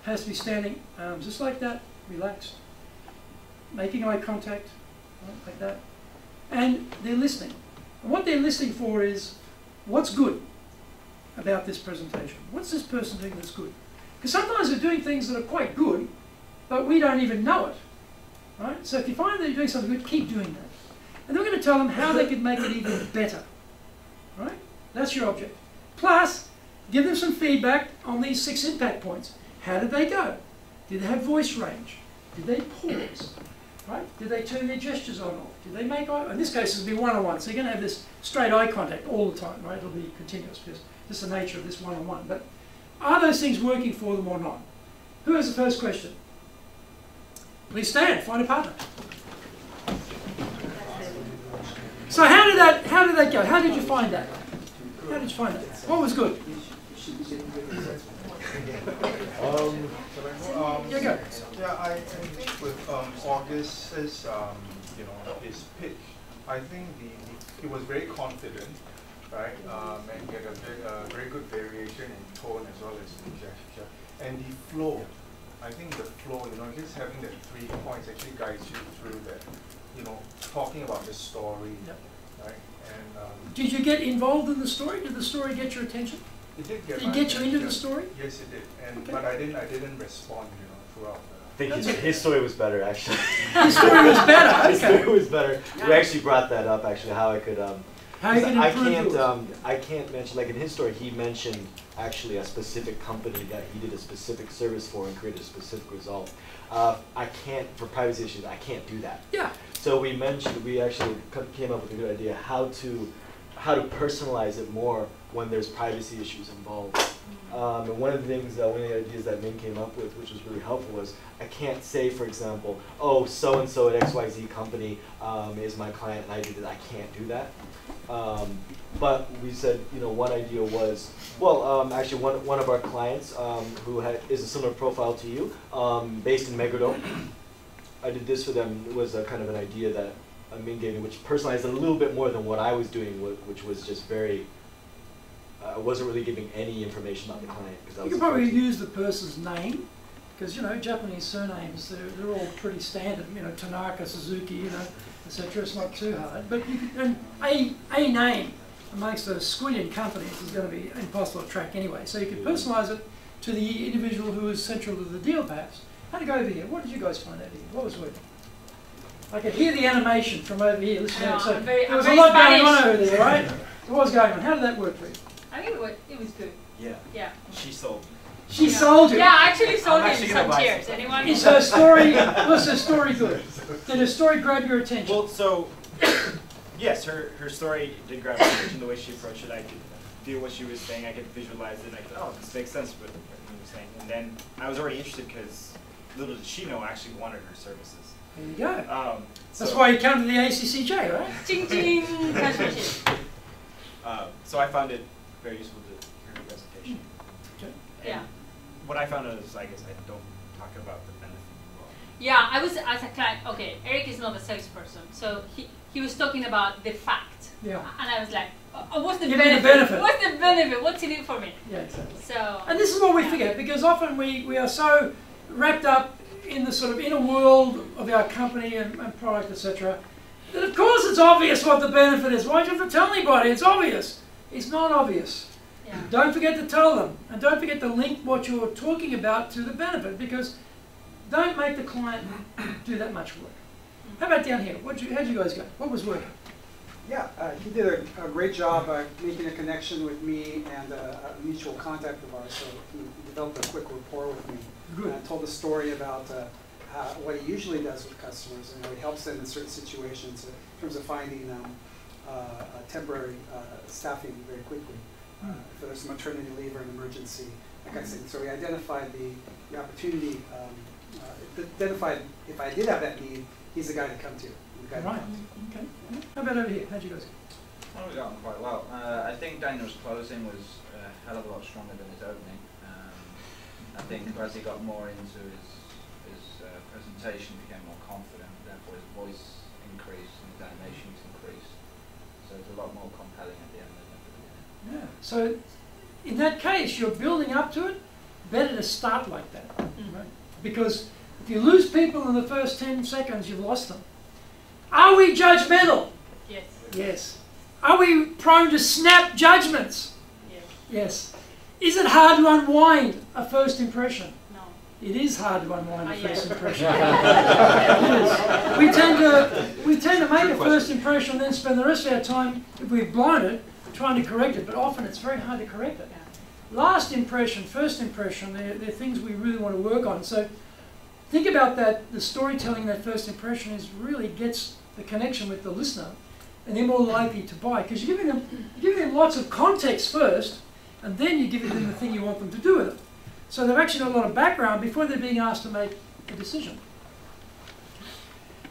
has to be standing just like that, relaxed, making eye contact, right, like that. And they're listening. And what they're listening for is, what's good about this presentation? What's this person doing that's good? Because sometimes they're doing things that are quite good, but we don't even know it. Right? So if you find that you're doing something good, keep doing that. And then we're going to tell them how they could make it even better. Right? That's your object. Plus, give them some feedback on these 6 impact points. How did they go? Did they have voice range? Did they pause? Right? Did they turn their gestures on or off? Did they make eye? In this case, it'll be one-on-one. So you're going to have this straight eye contact all the time, right? It'll be continuous because just the nature of this one-on-one. But are those things working for them or not? Who has the first question? Please stand. Find a partner. So how did that go? How did you find that? How did you find that? What was good? Yeah, go. Yeah, I think with August's, his pitch, I think he was very confident, right? And he had a very good variation in tone as well as in gesture. And the flow, I think the flow, just having the 3 points actually guides you through that, talking about the story, Yep. right? And Did you get involved in the story? Did the story get your attention? it did get Did my it get you into attention. the story? Yes, it did. And Okay. but I didn't respond, throughout. I think his story was better, actually. His story was better. His Okay. story was better. We actually brought that up, actually, how I could. How you can improve yours. I can't mention, like in his story, he mentioned actually a specific company that he did a specific service for and created a specific result. I can't, for privacy issues, I can't do that. Yeah. So we actually came up with a good idea how to personalize it more when there's privacy issues involved. And one of the ideas that Min came up with, which was really helpful, was I can't say, for example, oh, so-and-so at XYZ company is my client and I did it. I can't do that. But we said, one idea was, well, actually one of our clients who is a similar profile to you, based in Meguro, I did this for them. It was a kind of an idea that Min gave me, which personalized it a little bit more than what I was doing, which was just very, I wasn't really giving any information about the client. You could probably use the person's name, because Japanese surnames, they're all pretty standard. Tanaka, Suzuki, etc. It's not too hard. But and a name amongst a squillion companies is going to be impossible to track anyway. So you could personalise it to the individual who is central to the deal, perhaps. How to go over here? What did you guys find out here? What was working? I could hear the animation from over here. Listen, No, so I'm very there was a lot going on Spanish. over there, right? What was going on? How did that work for you? I think it was good. Yeah. Yeah. She sold. She Yeah. sold you. Yeah, I actually sold I'm him actually some gonna buy chairs. some. Anyone? Was her story good? Did her story grab your attention? Well, so yes, her story did grab my attention. The way she approached it, I could feel what she was saying. I could visualize it. And I could, oh, this makes sense with everything you're saying. And then I was already interested because little did she know I actually wanted her services. There you go. That's So, why you come to the ACCJ, right? Ching ching. Cash machine. so I found it very useful to hear her presentation. Okay. And Yeah. what I found is, I guess I don't talk about the benefit. Yeah, I was as a client. Okay, Eric is not a salesperson, so he was talking about the fact. Yeah. And I was like, what's the Give me the benefit? benefit. What's the benefit? What's in it for me? Yeah, exactly. So. And this is what we forget, because often we are so wrapped up in the sort of inner world of our company and product, etc., that of course it's obvious what the benefit is. Why do you have to tell anybody? It's obvious. It's not obvious. Yeah. Don't forget to tell them, and don't forget to link what you're talking about to the benefit, because don't make the client do that much work. How about down here? How'd you guys go? What was working? Yeah, he did a great job making a connection with me and a mutual contact of ours. So he developed a quick rapport with me. Good. And told a story about what he usually does with customers, and how he helps them in certain situations in terms of finding temporary staffing very quickly. If there's maternity leave or an emergency, that kind of thing. So we identified the opportunity. Identified if I did have that need, he's the guy to come to. The guy to Right. come to. Okay. How about over here? How'd you guys go? Well, we got on quite well. I think Daniel's closing was a hell of a lot stronger than his opening. I think as he got more into his his presentation became more confident, therefore his voice increased and his animations increased. So it's a lot more compelling at the end than at the beginning. Yeah. So in that case, you're building up to it. Better to start like that, right? Because if you lose people in the first 10 seconds, you've lost them. Are we judgmental? Yes. Yes. Are we prone to snap judgments? Yes. Yes. Is it hard to unwind a first impression? No. It is hard to unwind a first Yes. impression. It is. We tend to make a first impression and then spend the rest of our time, if we've blown it, trying to correct it. But often it's very hard to correct it. Last impression, first impression, they're things we really want to work on. So think about that, the storytelling, that first impression is really gets the connection with the listener, and they're more likely to buy, because you're giving them lots of context first, and then you're giving them the thing you want them to do with it. So they've actually got a lot of background before they're being asked to make a decision.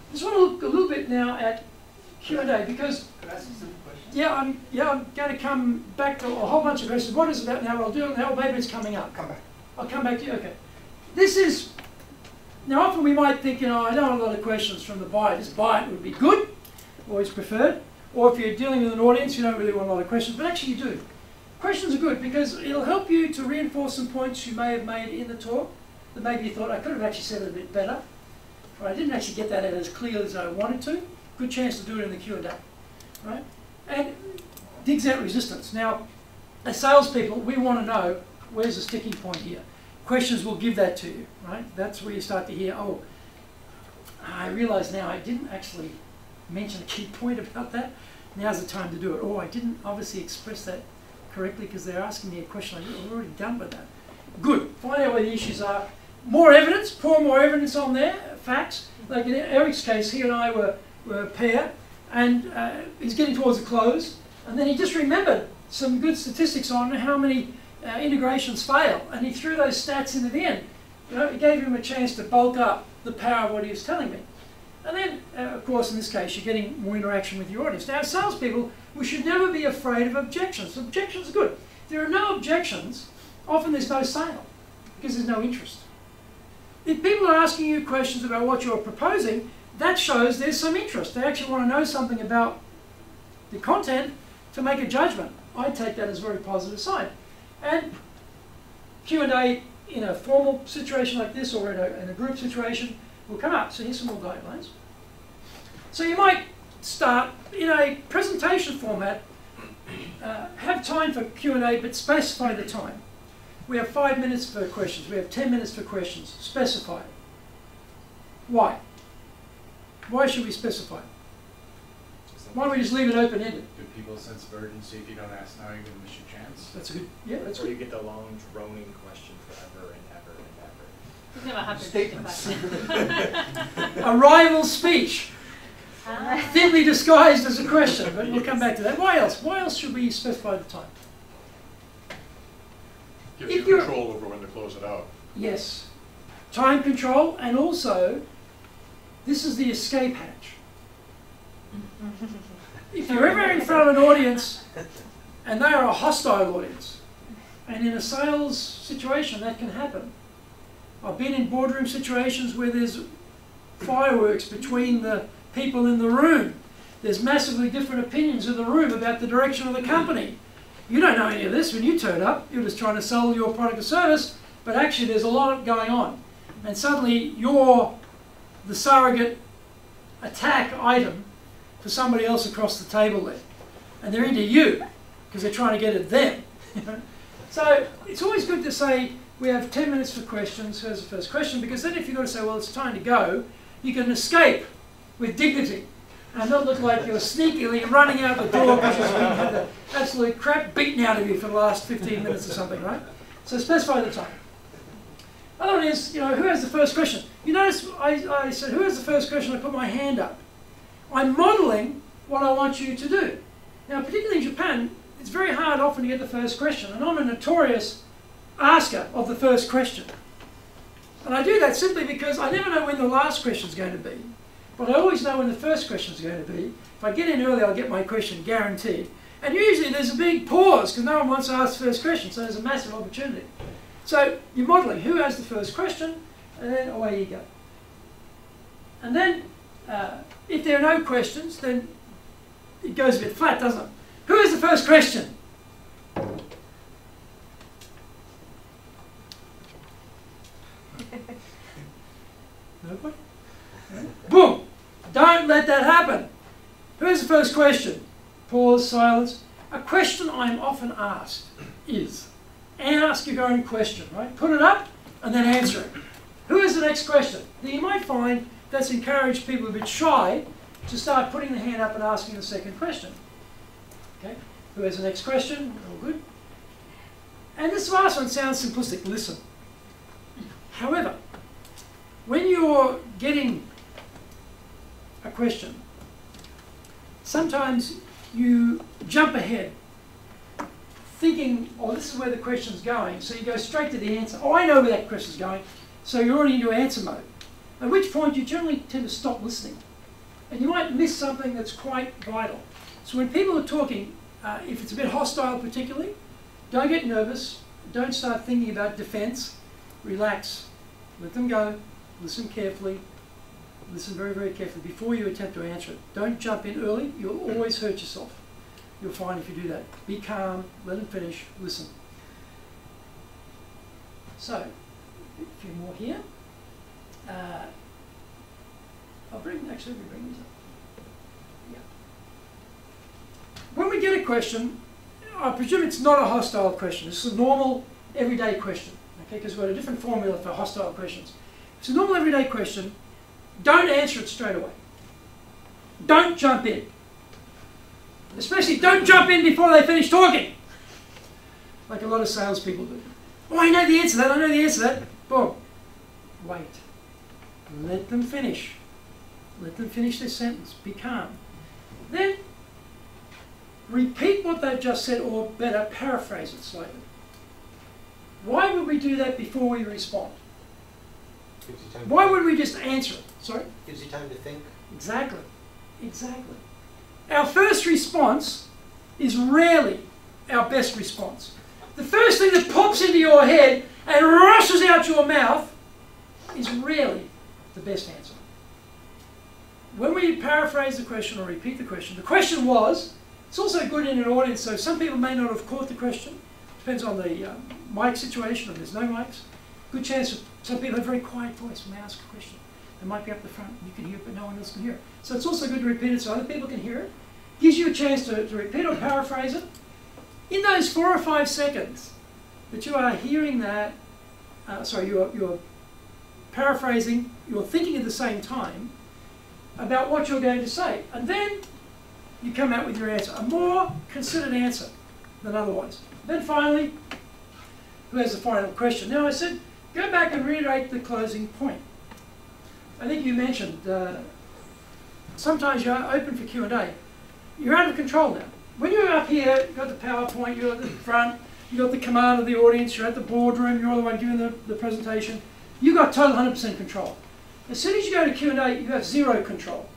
I just want to look a little bit now at Q&A, because Could I ask you some questions? I'm going to come back to a whole bunch of questions. What is it about now? I'll do it now. Maybe it's coming up. Come back. I'll come back to you. Okay. This is, now often we might think, I don't want a lot of questions from the buyer. Just buy it would be good, always preferred. Or if you're dealing with an audience, you don't really want a lot of questions, but actually you do. Questions are good because it'll help you to reinforce some points you may have made in the talk that maybe you thought, I could have actually said it a bit better, or I didn't actually get that out as clearly as I wanted to. Good chance to do it in the Q&A, right? And digs out resistance. Now, as salespeople, we want to know where's the sticking point here. Questions will give that to you, right? That's where you start to hear, oh, I realise now I didn't actually mention a key point about that. Now's the time to do it. Oh, I didn't obviously express that correctly because they're asking me a question I've already done with that. Good. Find out where the issues are. More evidence. Pour more evidence on there. Facts. Like in Eric's case, he and I were a pair, and he's getting towards the close, and then he just remembered some good statistics on how many integrations fail, and he threw those stats in at the end. It gave him a chance to bulk up the power of what he was telling me. And then, of course, in this case, you're getting more interaction with your audience. Now, as salespeople, we should never be afraid of objections. Objections are good. If there are no objections, often there's no sale, because there's no interest. If people are asking you questions about what you're proposing, that shows there's some interest. They actually want to know something about the content to make a judgment. I take that as a very positive sign. And Q&A in a formal situation like this or in a group situation will come up. So here's some more guidelines. So you might start in a presentation format, have time for Q&A, but specify the time. We have 5 minutes for questions. We have 10 minutes for questions. Specify it. Why? Why should we specify it? Why don't we just leave it open-ended? Give people a sense of urgency. If you don't ask now, you're going to miss your chance. That's a good, yeah, that's Or good. you get the long, droning question forever and ever and ever. It's never happened. Statements. A rival speech, thinly disguised as a question, but we'll come back to that. Why else? Why else should we specify the time? Gives If you you're- control over when to close it out. Yes. Time control, and also, this is the escape hatch. If you're ever in front of an audience, and they are a hostile audience, and in a sales situation that can happen. I've been in boardroom situations where there's fireworks between the people in the room. There's massively different opinions in the room about the direction of the company. You don't know any of this when you turn up. You're just trying to sell your product or service, but actually there's a lot going on. And suddenly you're the surrogate attack item for somebody else across the table there. And they're into you because they're trying to get at them. So it's always good to say, we have 10 minutes for questions. Here's the first question, because then if you've got to say, well, it's time to go, you can escape with dignity and not look like you're sneakily running out the door because you've had the absolute crap beaten out of you for the last 15 minutes or something, right? So specify the time. Other one is, who has the first question? You notice I said, who has the first question? I put my hand up. I'm modeling what I want you to do. Now, particularly in Japan, it's very hard often to get the first question, and I'm a notorious asker of the first question. And I do that simply because I never know when the last question is going to be, but I always know when the first question is going to be. If I get in early, I'll get my question guaranteed. And usually there's a big pause because no one wants to ask the first question, so there's a massive opportunity. So you're modeling who has the first question, and then away you go. And then, if there are no questions, then it goes a bit flat, doesn't it? Who is the first question? Nobody? Boom! Don't let that happen. Who's the first question? Pause, silence. A question I'm often asked is, ask your own question, right? Put it up and then answer it. Who is the next question? Now you might find that's encouraged people a bit shy to start putting the hand up and asking the second question. Okay? Who has the next question? All good. And this last one sounds simplistic. Listen. However, when you're getting a question, sometimes you jump ahead thinking, oh, this is where the question's going, so you go straight to the answer. Oh, I know where that question's going, so you're already into answer mode, at which point you generally tend to stop listening. And you might miss something that's quite vital. So when people are talking, if it's a bit hostile particularly, don't get nervous, don't start thinking about defense, relax, let them go, listen carefully, listen very, very carefully before you attempt to answer it. Don't jump in early, you'll always hurt yourself. You'll find if you do that. Be calm, let them finish, listen. So, a few more here. Actually, we bring these up. Yeah. When we get a question, I presume it's not a hostile question. It's a normal, everyday question. Okay, because we've got a different formula for hostile questions. It's a normal, everyday question. Don't answer it straight away. Don't jump in. Especially don't jump in before they finish talking. Like a lot of salespeople do. Oh, I know the answer to that, I know the answer to that. Boom. Wait. Let them finish. Let them finish their sentence. Be calm. Then repeat what they've just said, or better, paraphrase it slightly. Why would we do that before we respond? Why would we just answer it? Sorry? Gives you time to think. Exactly. Exactly. Our first response is rarely our best response. The first thing that pops into your head and rushes out your mouth is rarely the best answer. When we paraphrase the question or repeat the question was, it's also good in an audience, so some people may not have caught the question. Depends on the mic situation, if there's no mics. Good chance that some people have a very quiet voice when they ask a question. They might be up the front, you can hear it, but no one else can hear it. So it's also good to repeat it so other people can hear it. Gives you a chance to repeat or paraphrase it. In those 4 or 5 seconds that you are hearing that, you're paraphrasing, you're thinking at the same time about what you're going to say. And then you come out with your answer, a more considered answer than otherwise. Then finally, who has the final question? Now I said, go back and reiterate the closing point. I think you mentioned sometimes you're open for Q&A. You're out of control now. When you're up here, you've got the PowerPoint, you're at the front, you've got the command of the audience, you're at the boardroom, you're the one giving the presentation. You've got total 100% control. As soon as you go to Q&A, you have 0 control,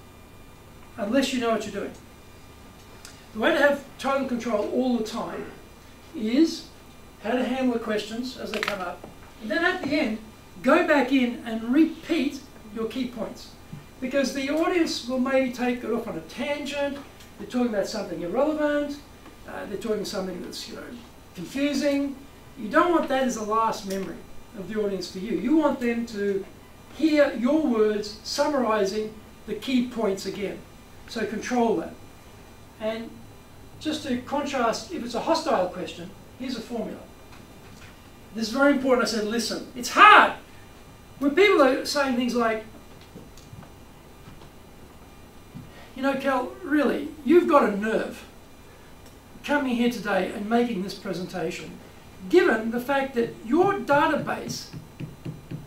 unless you know what you're doing. The way to have total control all the time is how to handle the questions as they come up. And then at the end, go back in and repeat your key points. Because the audience will maybe take it off on a tangent, they're talking about something irrelevant, they're talking something that's confusing. You don't want that as a last memory of the audience for you. You want them to hear your words summarizing the key points again. So control that. And just to contrast, if it's a hostile question, here's a formula. This is very important. I said, listen. It's hard. When people are saying things like, you know, Cal, really, you've got a nerve coming here today and making this presentation, given the fact that your database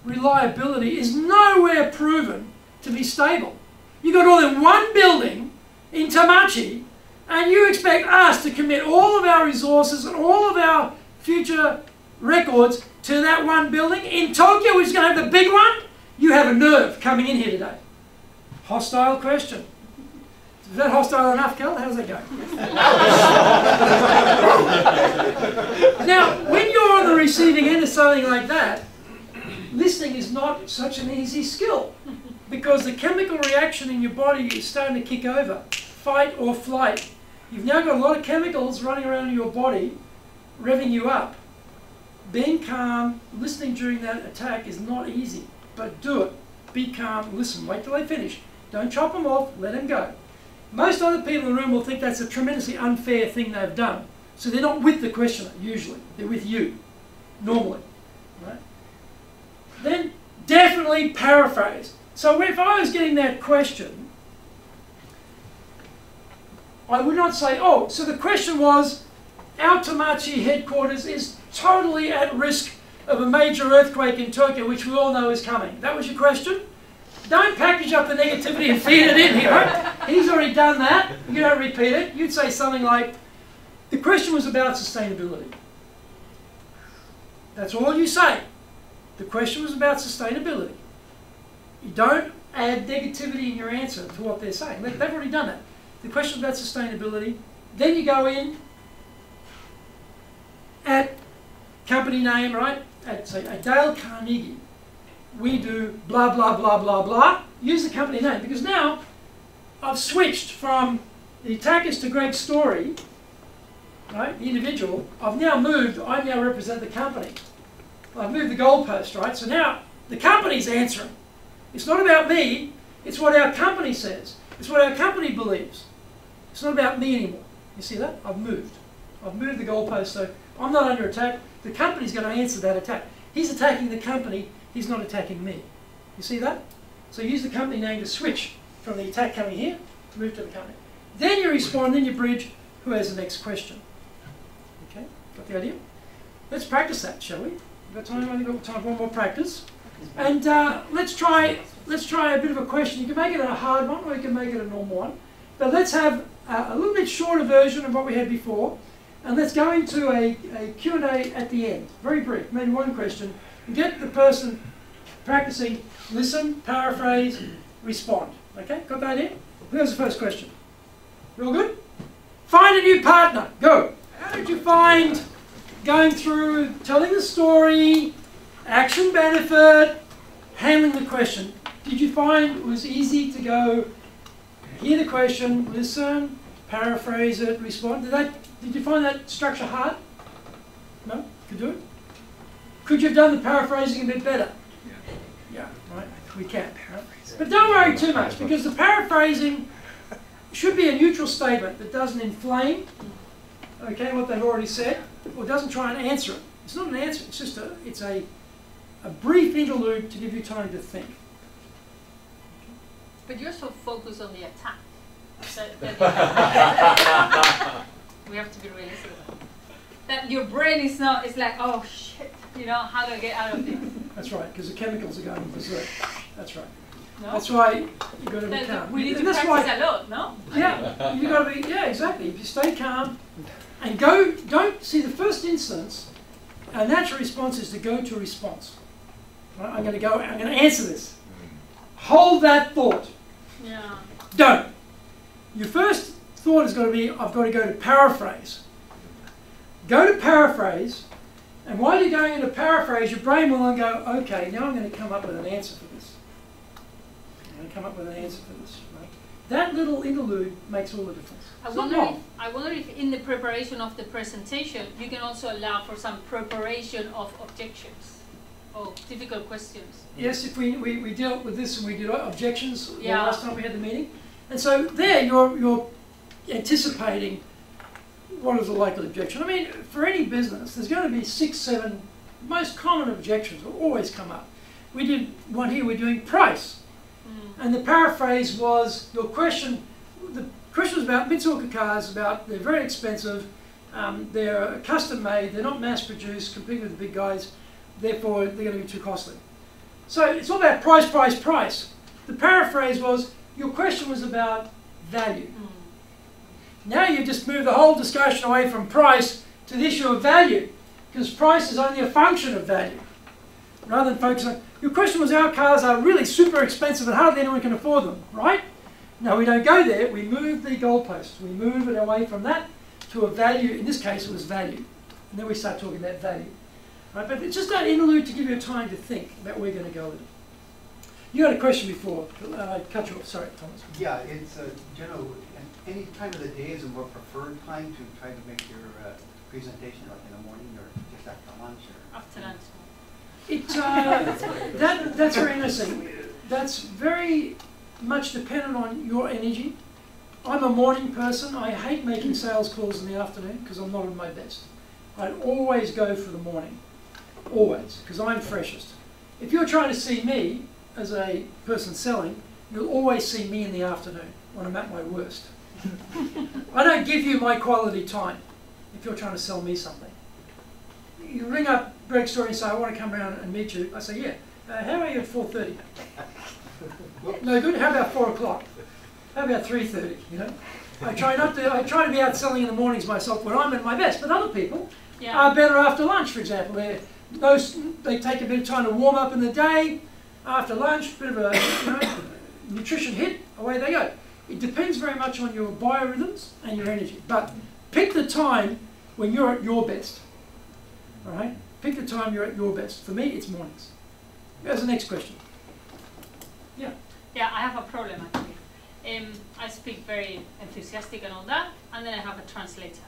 reliability is nowhere proven to be stable. You've got all in one building in Tamachi, and you expect us to commit all of our resources and all of our future records to that one building in Tokyo, which is going to have the big one? You have a nerve coming in here today. Hostile question. Is that hostile enough, Kel? How's that going? Now, when you're on the receiving end of something like that, listening is not such an easy skill because the chemical reaction in your body is starting to kick over. Fight or flight. You've now got a lot of chemicals running around in your body, revving you up. Being calm, listening during that attack is not easy, but do it. Be calm, listen, wait till they finish. Don't chop them off, let them go. Most other people in the room will think that's a tremendously unfair thing they've done. So they're not with the questioner, usually. They're with you, normally. Right? Then definitely paraphrase. So if I was getting that question, I would not say, oh, so the question was, our Tomachi headquarters is totally at risk of a major earthquake in Tokyo, which we all know is coming. That was your question? Don't package up the negativity and feed it in here. He's already done that. You don't repeat it. You'd say something like, the question was about sustainability. That's all you say. The question was about sustainability. You don't add negativity in your answer to what they're saying. They've already done that. The question was about sustainability. Then you go in at company name, right? At, say, at Dale Carnegie. We do blah, blah, blah, blah, blah. Use the company name. Because now I've switched from the attackers to Greg's story, right? The individual. I've now moved. I now represent the company. I've moved the goalpost, right? So now the company's answering. It's not about me. It's what our company says. It's what our company believes. It's not about me anymore. You see that? I've moved. I've moved the goalpost, so I'm not under attack. The company's going to answer that attack. He's attacking the company. He's not attacking me. You see that? So use the company name to switch from the attack coming here to move to the company. Then you respond, then you bridge. Who has the next question? Okay, got the idea? Let's practice that, shall we? We've got time. I've only got time for one more practice. And let's try a bit of a question. You can make it a hard one, or you can make it a normal one. But let's have a little bit shorter version of what we had before. And let's go into a Q&A at the end. Very brief, maybe one question. And get the person practicing, listen, paraphrase, respond. Okay, got that in? Here's the first question. You all good? Find a new partner. Go. How did you find going through telling the story, action benefit, handling the question? Did you find it was easy to go hear the question, listen, paraphrase it, respond? Did you find that structure hard? No? Could do it? Could you have done the paraphrasing a bit better? Yeah, right? We can. Right? But don't worry too much, because the paraphrasing should be a neutral statement that doesn't inflame, okay, what they've already said, or doesn't try and answer it. It's not an answer, it's just a brief interlude to give you time to think. But you're so focused on the attack. We have to be realistic about it. That your brain is not, it's like, oh shit, you know, how do I get out of this? That's right, because the chemicals are going berserk. That's right. No? That's why you've got to be calm. We need to And that's practice why, a lot, no? yeah, you've got to be, yeah, exactly. If you stay calm and don't see the first instance, our natural response is to go to a response. Right? I'm going to answer this. Hold that thought. Yeah. Don't. Your first thought is going to be, I've got to go to paraphrase. Go to paraphrase, and while you're going into paraphrase, your brain will then go, okay, now I'm going to come up with an answer for this. I'm going to come up with an answer for this. Right? That little interlude makes all the difference. I wonder if in the preparation of the presentation, you can also allow for some preparation of objections or difficult questions. Yes, if we dealt with this and we did objections the Yeah. last time we had the meeting. And so there you're anticipating what is a likely objection. I mean, for any business, there's going to be 6, 7 most common objections will always come up. We did one here, we're doing price. And the paraphrase was, the question was about Mitsubishi cars, about they're very expensive, they're custom made, they're not mass produced, competing with the big guys, therefore they're going to be too costly. So it's all about price, price, price. The paraphrase was, your question was about value. Now you just move the whole discussion away from price to the issue of value, because price is only a function of value. Rather than focus on, your question was, our cars are really super expensive and hardly anyone can afford them, right? No, we don't go there. We move the goalposts. We move it away from that to a value. In this case, it was value. And then we start talking about value. Right? But it's just that interlude to give you time to think about where you're going to go with it. You had a question before. I cut you off. Sorry, Thomas. Yeah, it's general. Any time of the day is a more preferred time to try to make your presentation, like in the morning or just after lunch or After lunch. That's very interesting. That's very much dependent on your energy. I'm a morning person. I hate making sales calls in the afternoon because I'm not at my best. I'd always go for the morning, always, because I'm freshest. If you're trying to see me as a person selling, you'll always see me in the afternoon when I'm at my worst. I don't give you my quality time if you're trying to sell me something. You ring up Greg's Story and say, I want to come around and meet you. I say, yeah. How are you at 4:30? No good. How about 4 o'clock? How about 3:30? You know, I try to be out selling in the mornings myself when I'm at my best. But other people are better after lunch, for example. They take a bit of time to warm up in the day. After lunch, bit of a nutrition hit. Away they go. It depends very much on your biorhythms and your energy. But pick the time when you're at your best. All right? Pick the time you're at your best. For me, it's mornings. Here's the next question. Yeah. Yeah, I have a problem actually. I speak very enthusiastic and all that, and then I have a translator.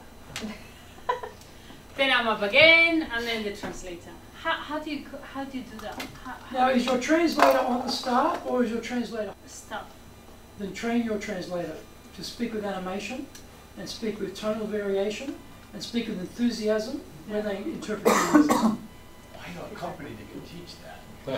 Then I'm up again, and then the translator. How do you do that? Now, is your translator on the start, or is your translator? Start. Then train your translator to speak with animation, and speak with tonal variation, and speak with enthusiasm when they interpret the words. I know a company that can teach that. I'm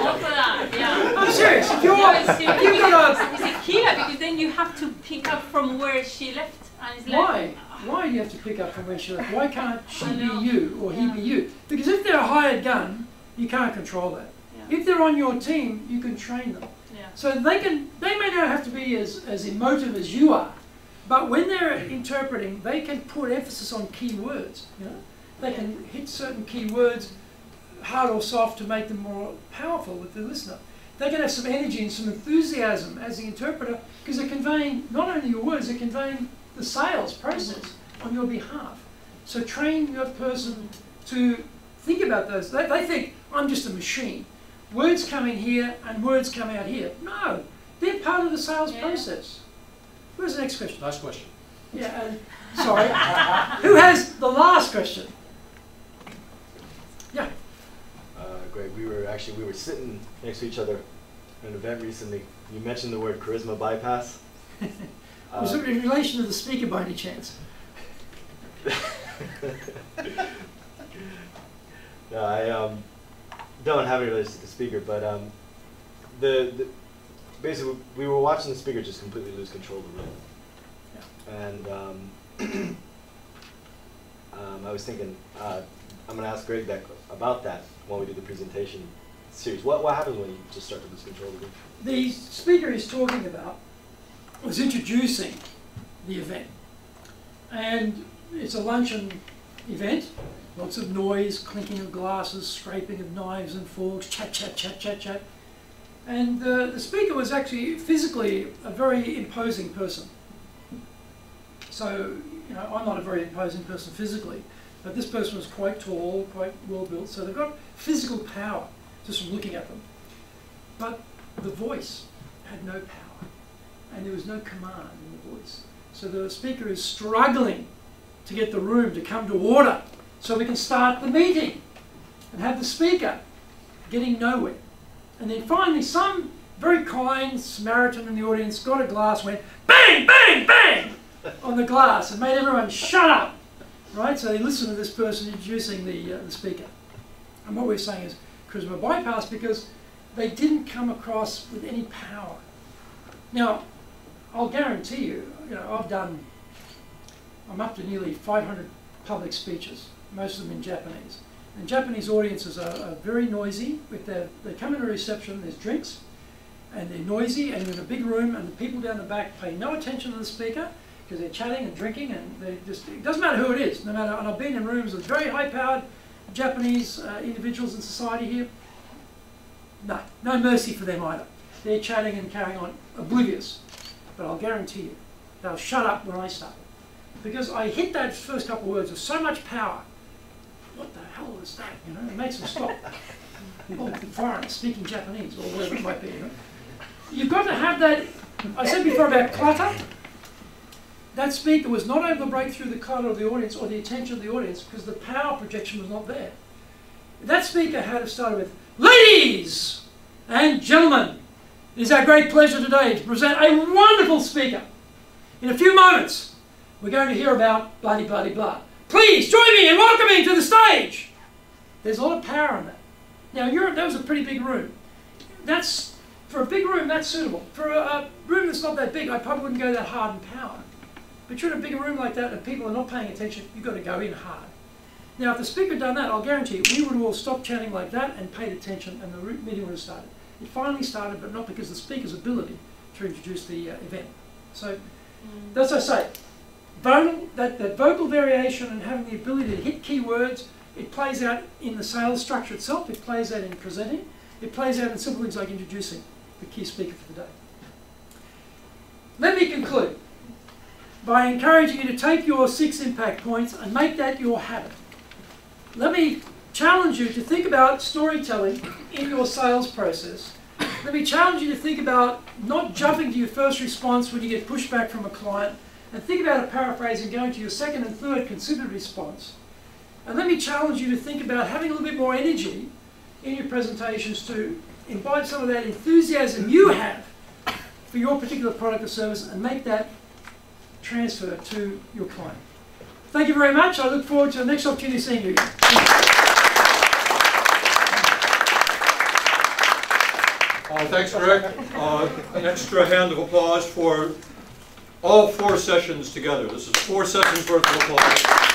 up for that, yeah. I'm serious. If you're, it's a killer because then you have to pick up from where she left. And it's like, why do you have to pick up from where she left? Why can't she be you or he be you? Because if they're a hired gun, you can't control that. Yeah. If they're on your team, you can train them. Yeah. So they may not have to be as emotive as you are, but when they're interpreting, they can put emphasis on key words. You know, they can hit certain key words, hard or soft, to make them more powerful with the listener. They can have some energy and some enthusiasm as the interpreter, because they're conveying not only your words, they're conveying the sales process on your behalf. So train your person to think about those. They think, I'm just a machine. Words come in here and words come out here. No, they're part of the sales process. Where's the next question? Last question. Yeah, sorry. Who has the last question? Yeah. Greg, we were sitting next to each other at an event recently. You mentioned the word charisma bypass. Was it in relation to the speaker by any chance? No, I don't have any relation to the speaker, but basically we were watching the speaker just completely lose control of the room. Yeah. And I was thinking, I'm going to ask Greg about that when we do the presentation series. What happens when you just start to lose control of the room? The speaker he's talking about was introducing the event. And it's a luncheon event. Lots of noise, clinking of glasses, scraping of knives and forks, chat, chat, chat, chat, chat. And the speaker was actually physically a very imposing person. So, you know, I'm not a very imposing person physically, but this person was quite tall, quite well built, so they've got physical power just from looking at them. But the voice had no power, and there was no command in the voice. So the speaker is struggling to get the room to come to order so we can start the meeting, and have the speaker getting nowhere. And then finally some very kind Samaritan in the audience got a glass, went bang, bang, bang on the glass and made everyone shut up. Right? So they listened to this person introducing the speaker. And what we're saying is charisma bypass, because they didn't come across with any power. Now, I'll guarantee you, I'm up to nearly 500 public speeches, most of them in Japanese. And Japanese audiences are very noisy. They come in a reception, there's drinks, and they're noisy, and you're in a big room, and the people down the back pay no attention to the speaker, because they're chatting and drinking, and it doesn't matter who it is. No matter, and I've been in rooms with very high-powered Japanese individuals in society here. No mercy for them either. They're chatting and carrying on, oblivious. But I'll guarantee you, they'll shut up when I start. because I hit that first couple of words with so much power. What the hell is that? You know, it makes them stop. Or foreigners speaking Japanese or whatever it might be. You know? You've got to have that. I said before about clutter. That speaker was not able to break through the clutter of the audience or the attention of the audience because the power projection was not there. That speaker had to start with, "Ladies and gentlemen, it is our great pleasure today to present a wonderful speaker. In a few moments, we're going to hear about blah, blah, blah, blah. Please join me in welcoming to the stage." There's a lot of power in that. Now, that was a pretty big room. For a big room, that's suitable. For a room that's not that big, I probably wouldn't go that hard in power. But you're in a bigger room like that and people are not paying attention, you've got to go in hard. Now, if the speaker had done that, I'll guarantee you, we would have all stopped chanting like that and paid attention and the meeting would have started. It finally started, but not because of the speaker's ability to introduce the event. So, as I say, that vocal variation and having the ability to hit key words, it plays out in the sales structure itself, it plays out in presenting, it plays out in simple things like introducing the key speaker for the day. Let me conclude by encouraging you to take your 6 impact points and make that your habit. Let me challenge you to think about storytelling in your sales process. Let me challenge you to think about not jumping to your first response when you get pushback from a client, and think about a paraphrase and going to your second and third considered response. And let me challenge you to think about having a little bit more energy in your presentations to imbibe some of that enthusiasm you have for your particular product or service and make that transfer to your client. Thank you very much. I look forward to the next opportunity of seeing you again. Thanks, Greg. An extra hand of applause for all 4 sessions together. This is 4 sessions worth of applause.